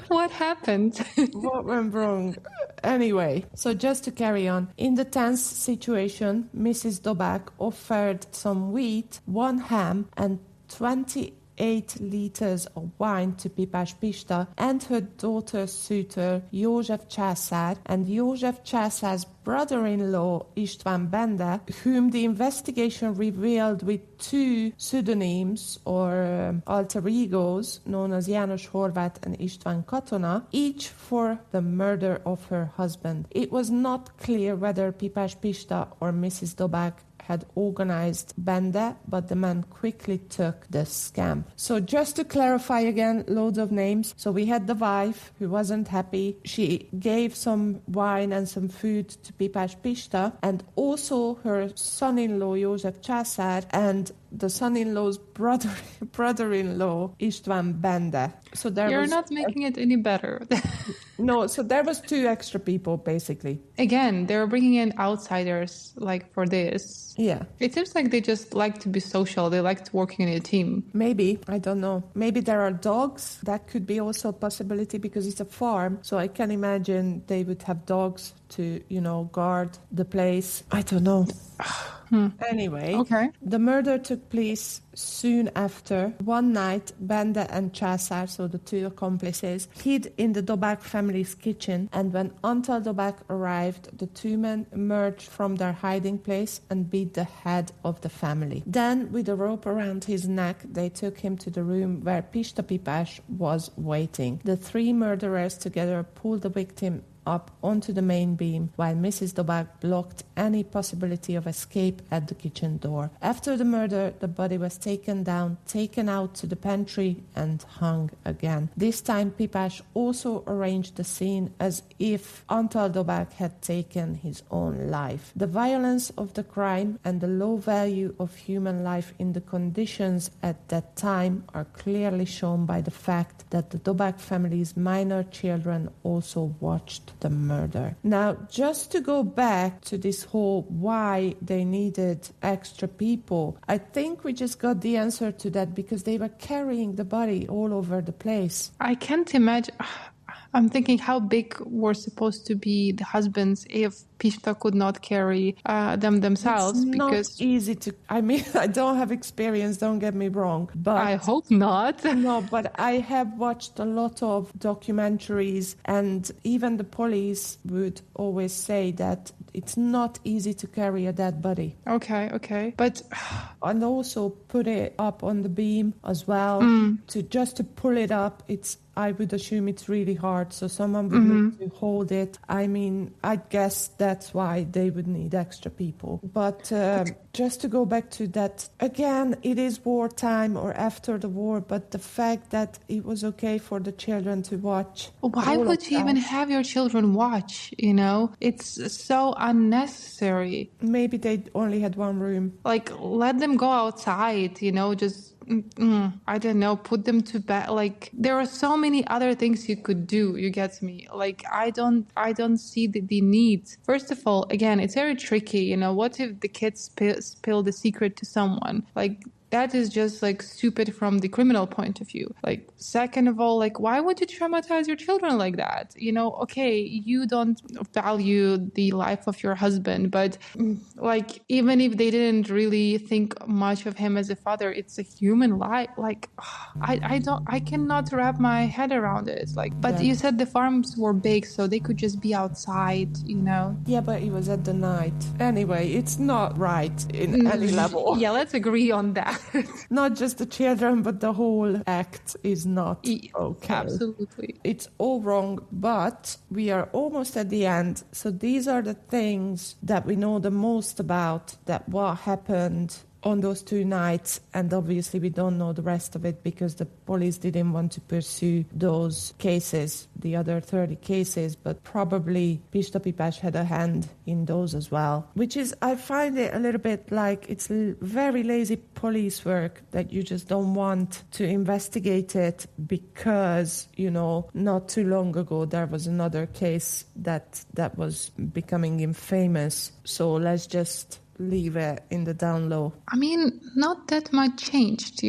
What happened? What went wrong? Anyway, so just to carry on, in the tense situation, Mrs. Dobák offered some wheat, 1 ham, and 28 liters of wine to Pipás Pista and her daughter's suitor, József Császár, and József Császár's brother-in-law, István Bende, whom the investigation revealed with 2 pseudonyms or alter egos known as János Horváth and István Katona, each for the murder of her husband. It was not clear whether Pipás Pista or Mrs. Dobák had organized Bende, but the man quickly took the scam. So just to clarify again, loads of names. So we had the wife who wasn't happy. She gave some wine and some food to Pipás Pista, and also her son-in-law József Császár and the son-in-law's brother-in-law István Bende. So You're not making it any better. No, so there was 2 extra people basically. Again, they were bringing in outsiders like for this. Yeah. It seems like they just like to be social. They liked working in a team. Maybe, I don't know. Maybe there are dogs. That could be also a possibility because it's a farm. So I can imagine they would have dogs to, guard the place. I don't know. Anyway, okay. The murder took place soon after. One night, Bende and Császár, so the 2 accomplices, hid in the Dobák family's kitchen, and when Antal Dobák arrived, the 2 men emerged from their hiding place and beat the head of the family. Then, with a rope around his neck, they took him to the room where Pista Pipás was waiting. The 3 murderers together pulled the victim up onto the main beam, while Mrs. Dobák blocked any possibility of escape at the kitchen door. After the murder, the body was taken down, taken out to the pantry, and hung again. This time, Pipás also arranged the scene as if Antal Dobák had taken his own life. The violence of the crime and the low value of human life in the conditions at that time are clearly shown by the fact that the Dobák family's minor children also watched the murder. Now, just to go back to this whole why they needed extra people, I think we just got the answer to that because they were carrying the body all over the place. I can't imagine. I'm thinking how big were supposed to be the husbands if Pista could not carry them themselves. It's because not easy to... I mean, I don't have experience, don't get me wrong. But I hope not. No, but I have watched a lot of documentaries, and even the police would always say that it's not easy to carry a dead body. Okay. But... And also put it up on the beam as well. To pull it up, I would assume it's really hard. So someone would need to hold it. I mean, I guess that's why they would need extra people. But just to go back to that, again, it is wartime or after the war, but the fact that it was okay for the children to watch. Why would you even have your children watch, It's so unnecessary. Maybe they only had one room. Like, let them go outside, just... I don't know, put them to bed. Like, there are so many other things you could do, you get me? Like, I don't see the need. First of all, again, it's very tricky, what if the kids spill the secret to someone? Like, that is just like stupid from the criminal point of view. Like, second of all, like, why would you traumatize your children like that? Okay, you don't value the life of your husband, but like, even if they didn't really think much of him as a father, it's a human life. Like, I cannot wrap my head around it. Like, but yeah. You said the farms were big, so they could just be outside, Yeah, but it was at the night. Anyway, it's not right in any level. Yeah, let's agree on that. Not just the children, but the whole act is not okay. Absolutely. It's all wrong, but we are almost at the end. So these are the things that we know the most about, that what happened on those 2 nights, and obviously we don't know the rest of it because the police didn't want to pursue those cases, the other 30 cases, but probably Pista Pipás had a hand in those as well, which is, I find it a little bit like it's very lazy police work that you just don't want to investigate it because, not too long ago there was another case that was becoming infamous, so let's just leave it in the down low. I mean, not that much changed,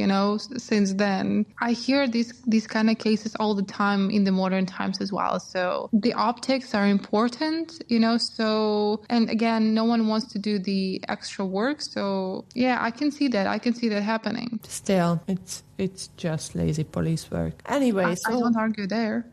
since then. I hear these kind of cases all the time in the modern times as well. So the optics are important, so, and again, no one wants to do the extra work. So yeah, I can see that happening. Still, it's just lazy police work. Anyway, I don't argue there.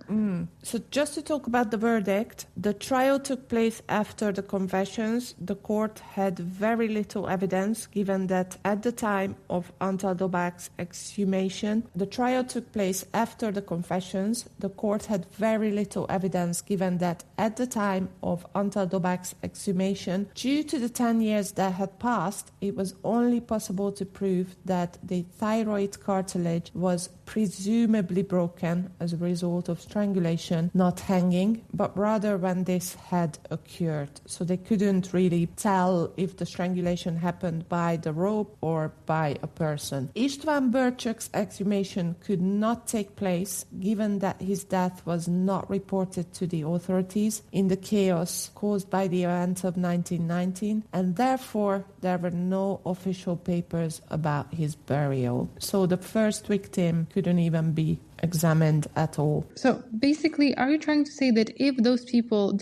So just to talk about the verdict, the trial took place after the confessions. The court had very little evidence, given that at the time of Antal Dobák's exhumation, the trial took place after the confessions. The court had very little evidence, given that at the time of Antal Dobák's exhumation, due to the 10 years that had passed, it was only possible to prove that the thyroid cartilage was presumably broken as a result of strangulation, not hanging, but rather when this had occurred. So they couldn't really tell if the strangulation happened by the rope or by a person. István Börcsök's exhumation could not take place, given that his death was not reported to the authorities in the chaos caused by the events of 1919, and therefore there were no official papers about his burial. So the first victim couldn't even be examined at all. So basically, are you trying to say that if those people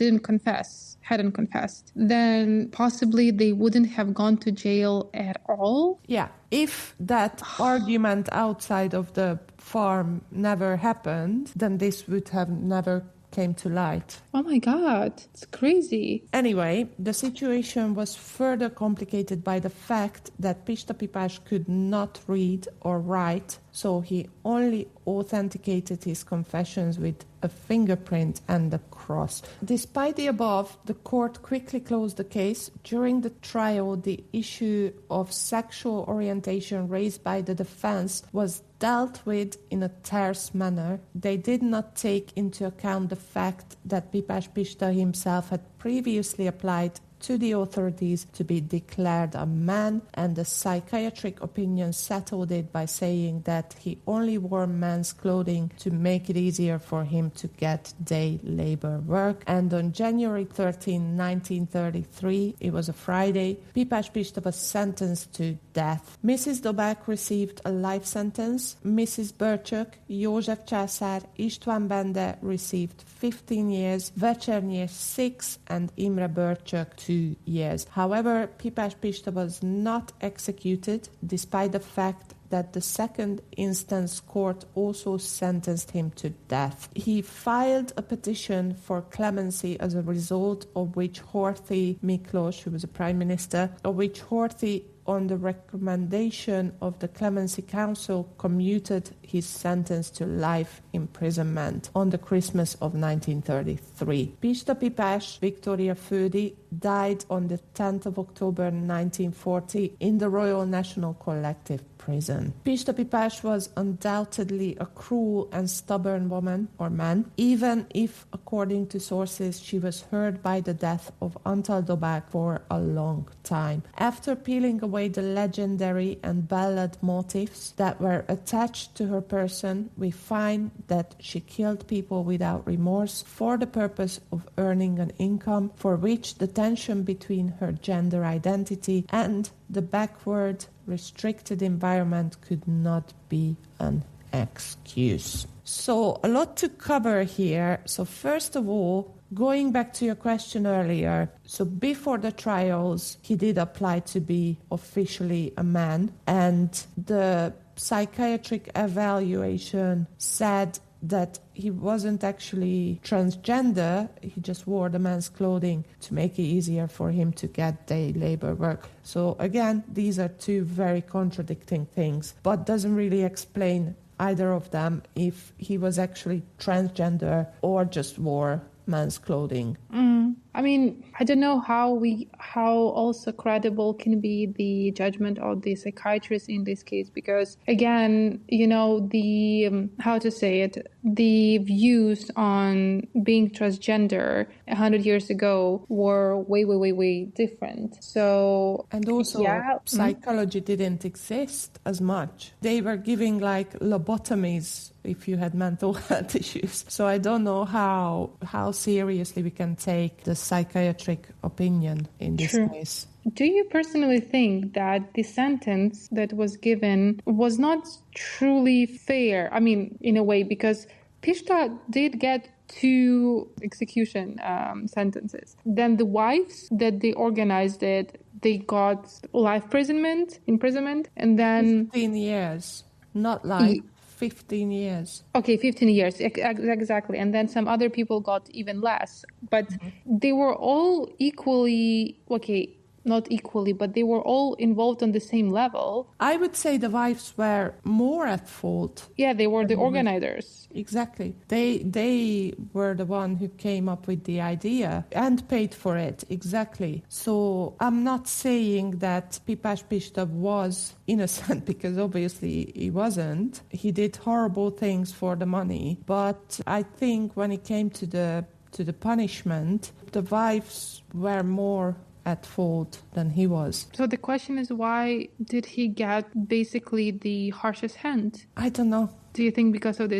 hadn't confessed, then possibly they wouldn't have gone to jail at all? Yeah. If that argument outside of the farm never happened, then this would have never came to light. Oh my God, it's crazy. Anyway, the situation was further complicated by the fact that Pista Pipás could not read or write, so he only authenticated his confessions with a fingerprint and a cross. Despite the above, the court quickly closed the case. During the trial, the issue of sexual orientation raised by the defense was dealt with in a terse manner. They did not take into account the fact that Pipás Pista himself had previously applied to the authorities to be declared a man, and the psychiatric opinion settled it by saying that he only wore men's clothing to make it easier for him to get day labor work. And on January 13, 1933, it was a Friday, Pipás Pista was sentenced to death. Mrs. Dobák received a life sentence. Mrs. Börcsök, József Császár, István Bende received 15 years, Vecsernyés 6, and Imre Börcsök 2 years. However, Pipás Pista was not executed, despite the fact that the second instance court also sentenced him to death. He filed a petition for clemency, as a result of which Horthy Miklós, who was a prime minister, on the recommendation of the Clemency Council, commuted his sentence to life imprisonment on the Christmas of 1933. Pista Pipás Victoria Földi died on the 10th of October 1940 in the Royal National Collective Prison. Pista Pipás was undoubtedly a cruel and stubborn woman or man, even if, according to sources, she was hurt by the death of Antal Dobák for a long time. After peeling away the legendary and ballad motifs that were attached to her person, we find that she killed people without remorse for the purpose of earning an income, for which the tension between her gender identity and the backward, restricted environment could not be an excuse. So a lot to cover here. So first of all, going back to your question earlier, so before the trials, he did apply to be officially a man, and the psychiatric evaluation said that he wasn't actually transgender, he just wore the man's clothing to make it easier for him to get day labor work. So again, these are two very contradicting things, but doesn't really explain either of them if he was actually transgender or just wore man's clothing. I mean, I don't know how also credible can be the judgment of the psychiatrist in this case, because again, the the views on being transgender 100 years ago were way different. So, and also psychology didn't exist as much. They were giving like lobotomies if you had mental health issues. So I don't know how seriously we can take the psychiatric opinion in this case. Do you personally think that the sentence that was given was not truly fair? I mean, in a way, because Pista did get 2 execution sentences. Then the wives that they organized it, they got life imprisonment, and then 15 years, not like 15 years. Okay, 15 years, exactly. And then some other people got even less. But they were all equally, not equally, but they were all involved on the same level. I would say the wives were more at fault. Yeah, they were the organizers. Exactly. They were the one who came up with the idea and paid for it. Exactly. So I'm not saying that Pipás Pista was innocent, because obviously he wasn't. He did horrible things for the money. But I think when it came to the punishment, the wives were more at fault than he was. So the question is, why did he get basically the harshest hand? I don't know. Do you think because of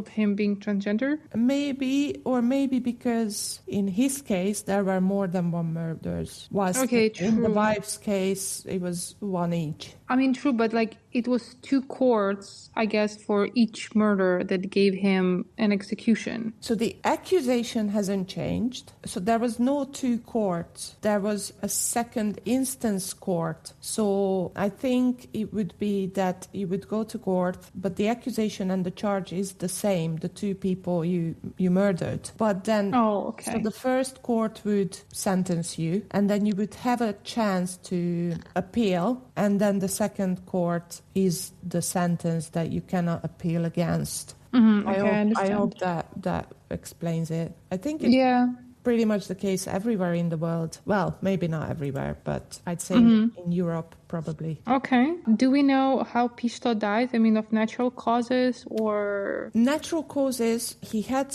him being transgender? Maybe because in his case there were more than one murders. In the wife's case it was one each. I mean, true, but it was 2 courts, I guess, for each murder that gave him an execution. So the accusation hasn't changed. So there was no 2 courts. There was a second instance court. So I think it would be that you would go to court, but the accusation and the charge is the same, the 2 people you murdered. But then, so the first court would sentence you, and then you would have a chance to appeal, and then the second court is the sentence that you cannot appeal against. I hope that explains it. I think it's pretty much the case everywhere in the world. Well, maybe not everywhere, but I'd say in Europe probably. Okay. Do we know how Pista died? I mean, of natural causes or... Natural causes, it had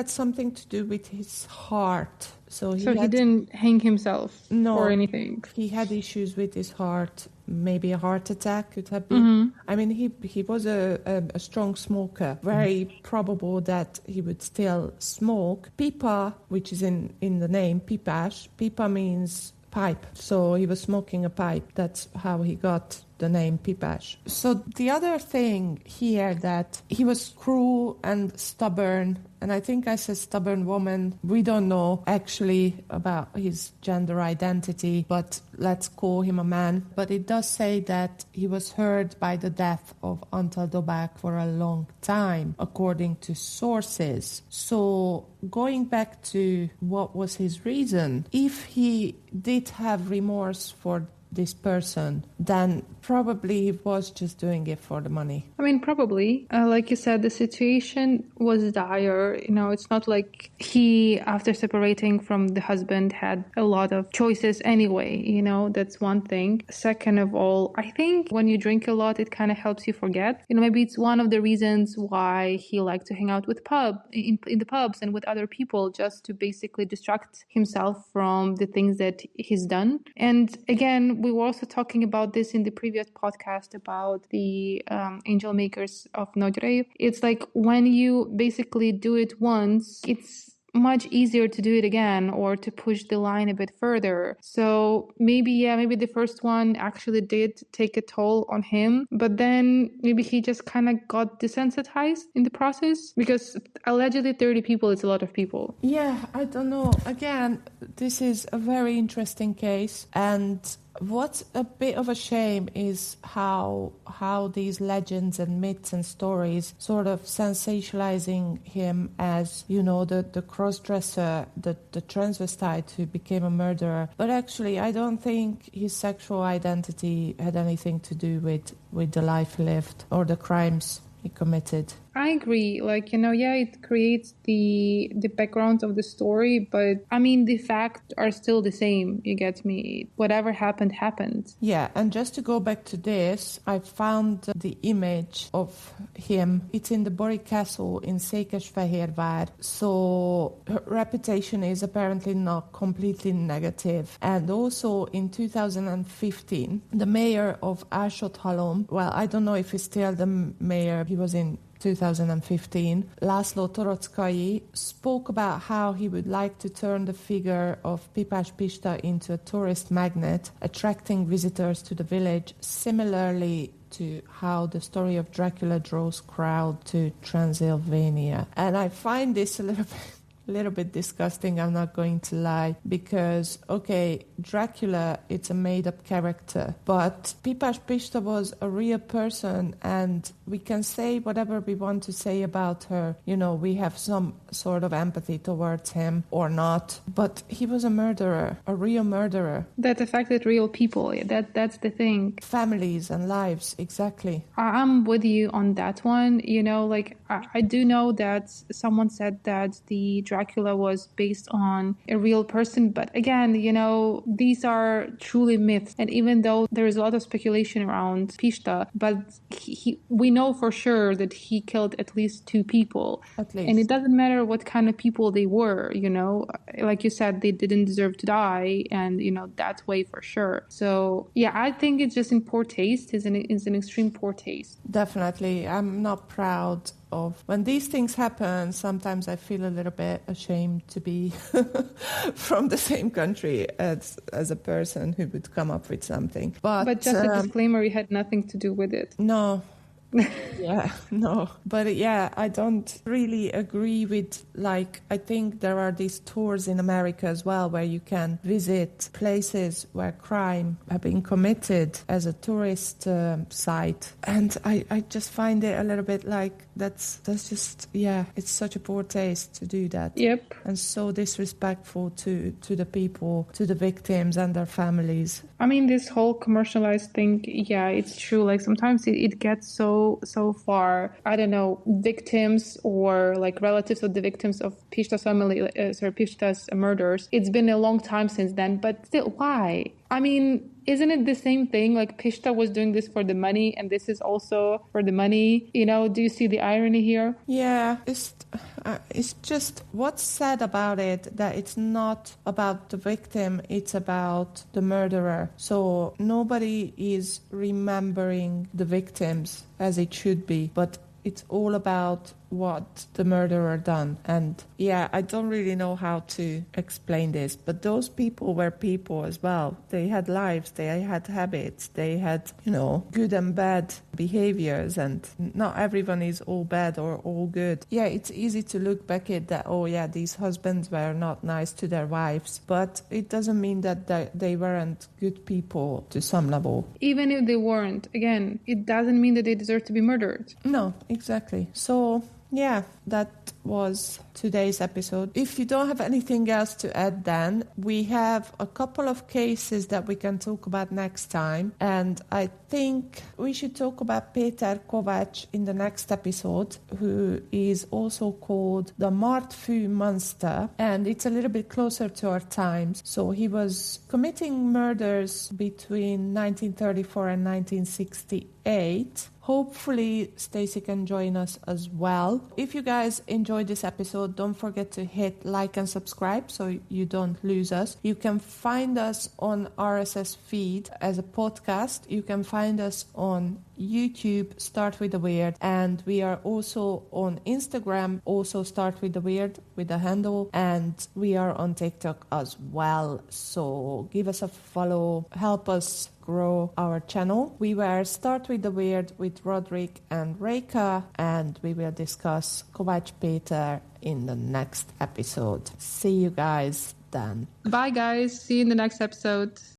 something to do with his heart. So he didn't hang himself or anything? He had issues with his heart. Maybe a heart attack could have been. I mean, he was a strong smoker. Very probable that he would still smoke. Pipa, which is in the name, Pipás. Pipa means pipe. So he was smoking a pipe. That's how he got the name Pipás. So the other thing here, that he was cruel and stubborn, and I think I said stubborn woman. We don't know actually about his gender identity, but let's call him a man. But it does say that he was hurt by the death of Antal Dobák for a long time, according to sources. So going back to what was his reason, if he did have remorse for this person, then probably he was just doing it for the money. I mean, probably. Like you said, the situation was dire. It's not like he, after separating from the husband, had a lot of choices anyway. That's one thing. Second of all, I think when you drink a lot, it kind of helps you forget. Maybe it's one of the reasons why he liked to hang out with in the pubs and with other people, just to basically distract himself from the things that he's done. And again, we were also talking about this in the previous podcast about the angel makers of Nodre. It's like when you basically do it once, it's much easier to do it again or to push the line a bit further. So maybe the first one actually did take a toll on him, but then maybe he just kind of got desensitized in the process, because allegedly 30 people is a lot of people. Yeah, I don't know. Again, this is a very interesting case, and what's a bit of a shame is how these legends and myths and stories sort of sensationalizing him as, you know, the cross-dresser, the transvestite who became a murderer. But actually, I don't think his sexual identity had anything to do with the life he lived or the crimes he committed. I agree. Like, you know, yeah, it creates the background of the story, but I mean, the facts are still the same. You get me? Whatever happened, happened. Yeah, and just to go back to this, I found the image of him. It's in the Bori Castle in Székesfehérvár. So her reputation is apparently not completely negative. And also in 2015, the mayor of Ásotthalom, well, I don't know if he's still the mayor, he was in 2015, László Toroczkai spoke about how he would like to turn the figure of Pipás Pista into a tourist magnet, attracting visitors to the village, similarly to how the story of Dracula draws crowd to Transylvania. And I find this a little bit disgusting, I'm not going to lie, because, okay, Dracula, it's a made-up character, but Pipás Pista was a real person, and we can say whatever we want to say about her. You know, we have some sort of empathy towards him or not, but he was a murderer, a real murderer. That affected real people. That's the thing. Families and lives, exactly. I'm with you on that one. You know, like, I do know that someone said that the Dracula was based on a real person, but again, you know, these are truly myths. And even though there is a lot of speculation around Pista, but we know for sure that he killed at least 2 people. At least. And it doesn't matter what kind of people they were, you know, like you said, they didn't deserve to die, and, you know, that way for sure. So yeah, I think it's just in poor taste. It's an extreme poor taste. Definitely. I'm not proud of when these things happen. Sometimes I feel a little bit ashamed to be from the same country as a person who would come up with something. But just a disclaimer, it had nothing to do with it. No. Yeah, no. But yeah, I don't really agree with, like, I think there are these tours in America as well where you can visit places where crime have been committed as a tourist site. And I just find it a little bit like that's just, yeah, it's such a poor taste to do that. Yep. And so disrespectful to the people, to the victims and their families. I mean, this whole commercialized thing, yeah, it's true. Like, sometimes it gets so far. I don't know, victims or like relatives of the victims of Pista's family, Pista's murders. It's been a long time since then, but still, why? I mean, isn't it the same thing? Like, Pista was doing this for the money, and this is also for the money. You know, do you see the irony here? Yeah, it's just what's sad about it, that it's not about the victim, it's about the murderer. So nobody is remembering the victims as it should be, but it's all about what the murderer done. And yeah, I don't really know how to explain this, but those people were people as well. They had lives, they had habits, they had, you know, good and bad behaviors, and not everyone is all bad or all good. Yeah, it's easy to look back at that, oh yeah, these husbands were not nice to their wives, but it doesn't mean that they weren't good people to some level. Even if they weren't, again, it doesn't mean that they deserve to be murdered. No, exactly. So yeah, that was today's episode. If you don't have anything else to add, then we have a couple of cases that we can talk about next time. And I think we should talk about Péter Kovács in the next episode, who is also called the Martfő Monster. And it's a little bit closer to our times. So he was committing murders between 1934 and 1968. Hopefully Stacey can join us as well. If you guys enjoyed this episode, don't forget to hit like and subscribe so you don't lose us. You can find us on RSS feed as a podcast. You can find us on YouTube, Start With The Weird, and we are also on Instagram, also Start With The Weird with the handle, and we are on TikTok as well. So give us a follow, help us grow our channel. We were Start With The Weird with Roderick and Reika, and we will discuss Kovács Péter in the next episode. See you guys then. Bye guys, see you in the next episode.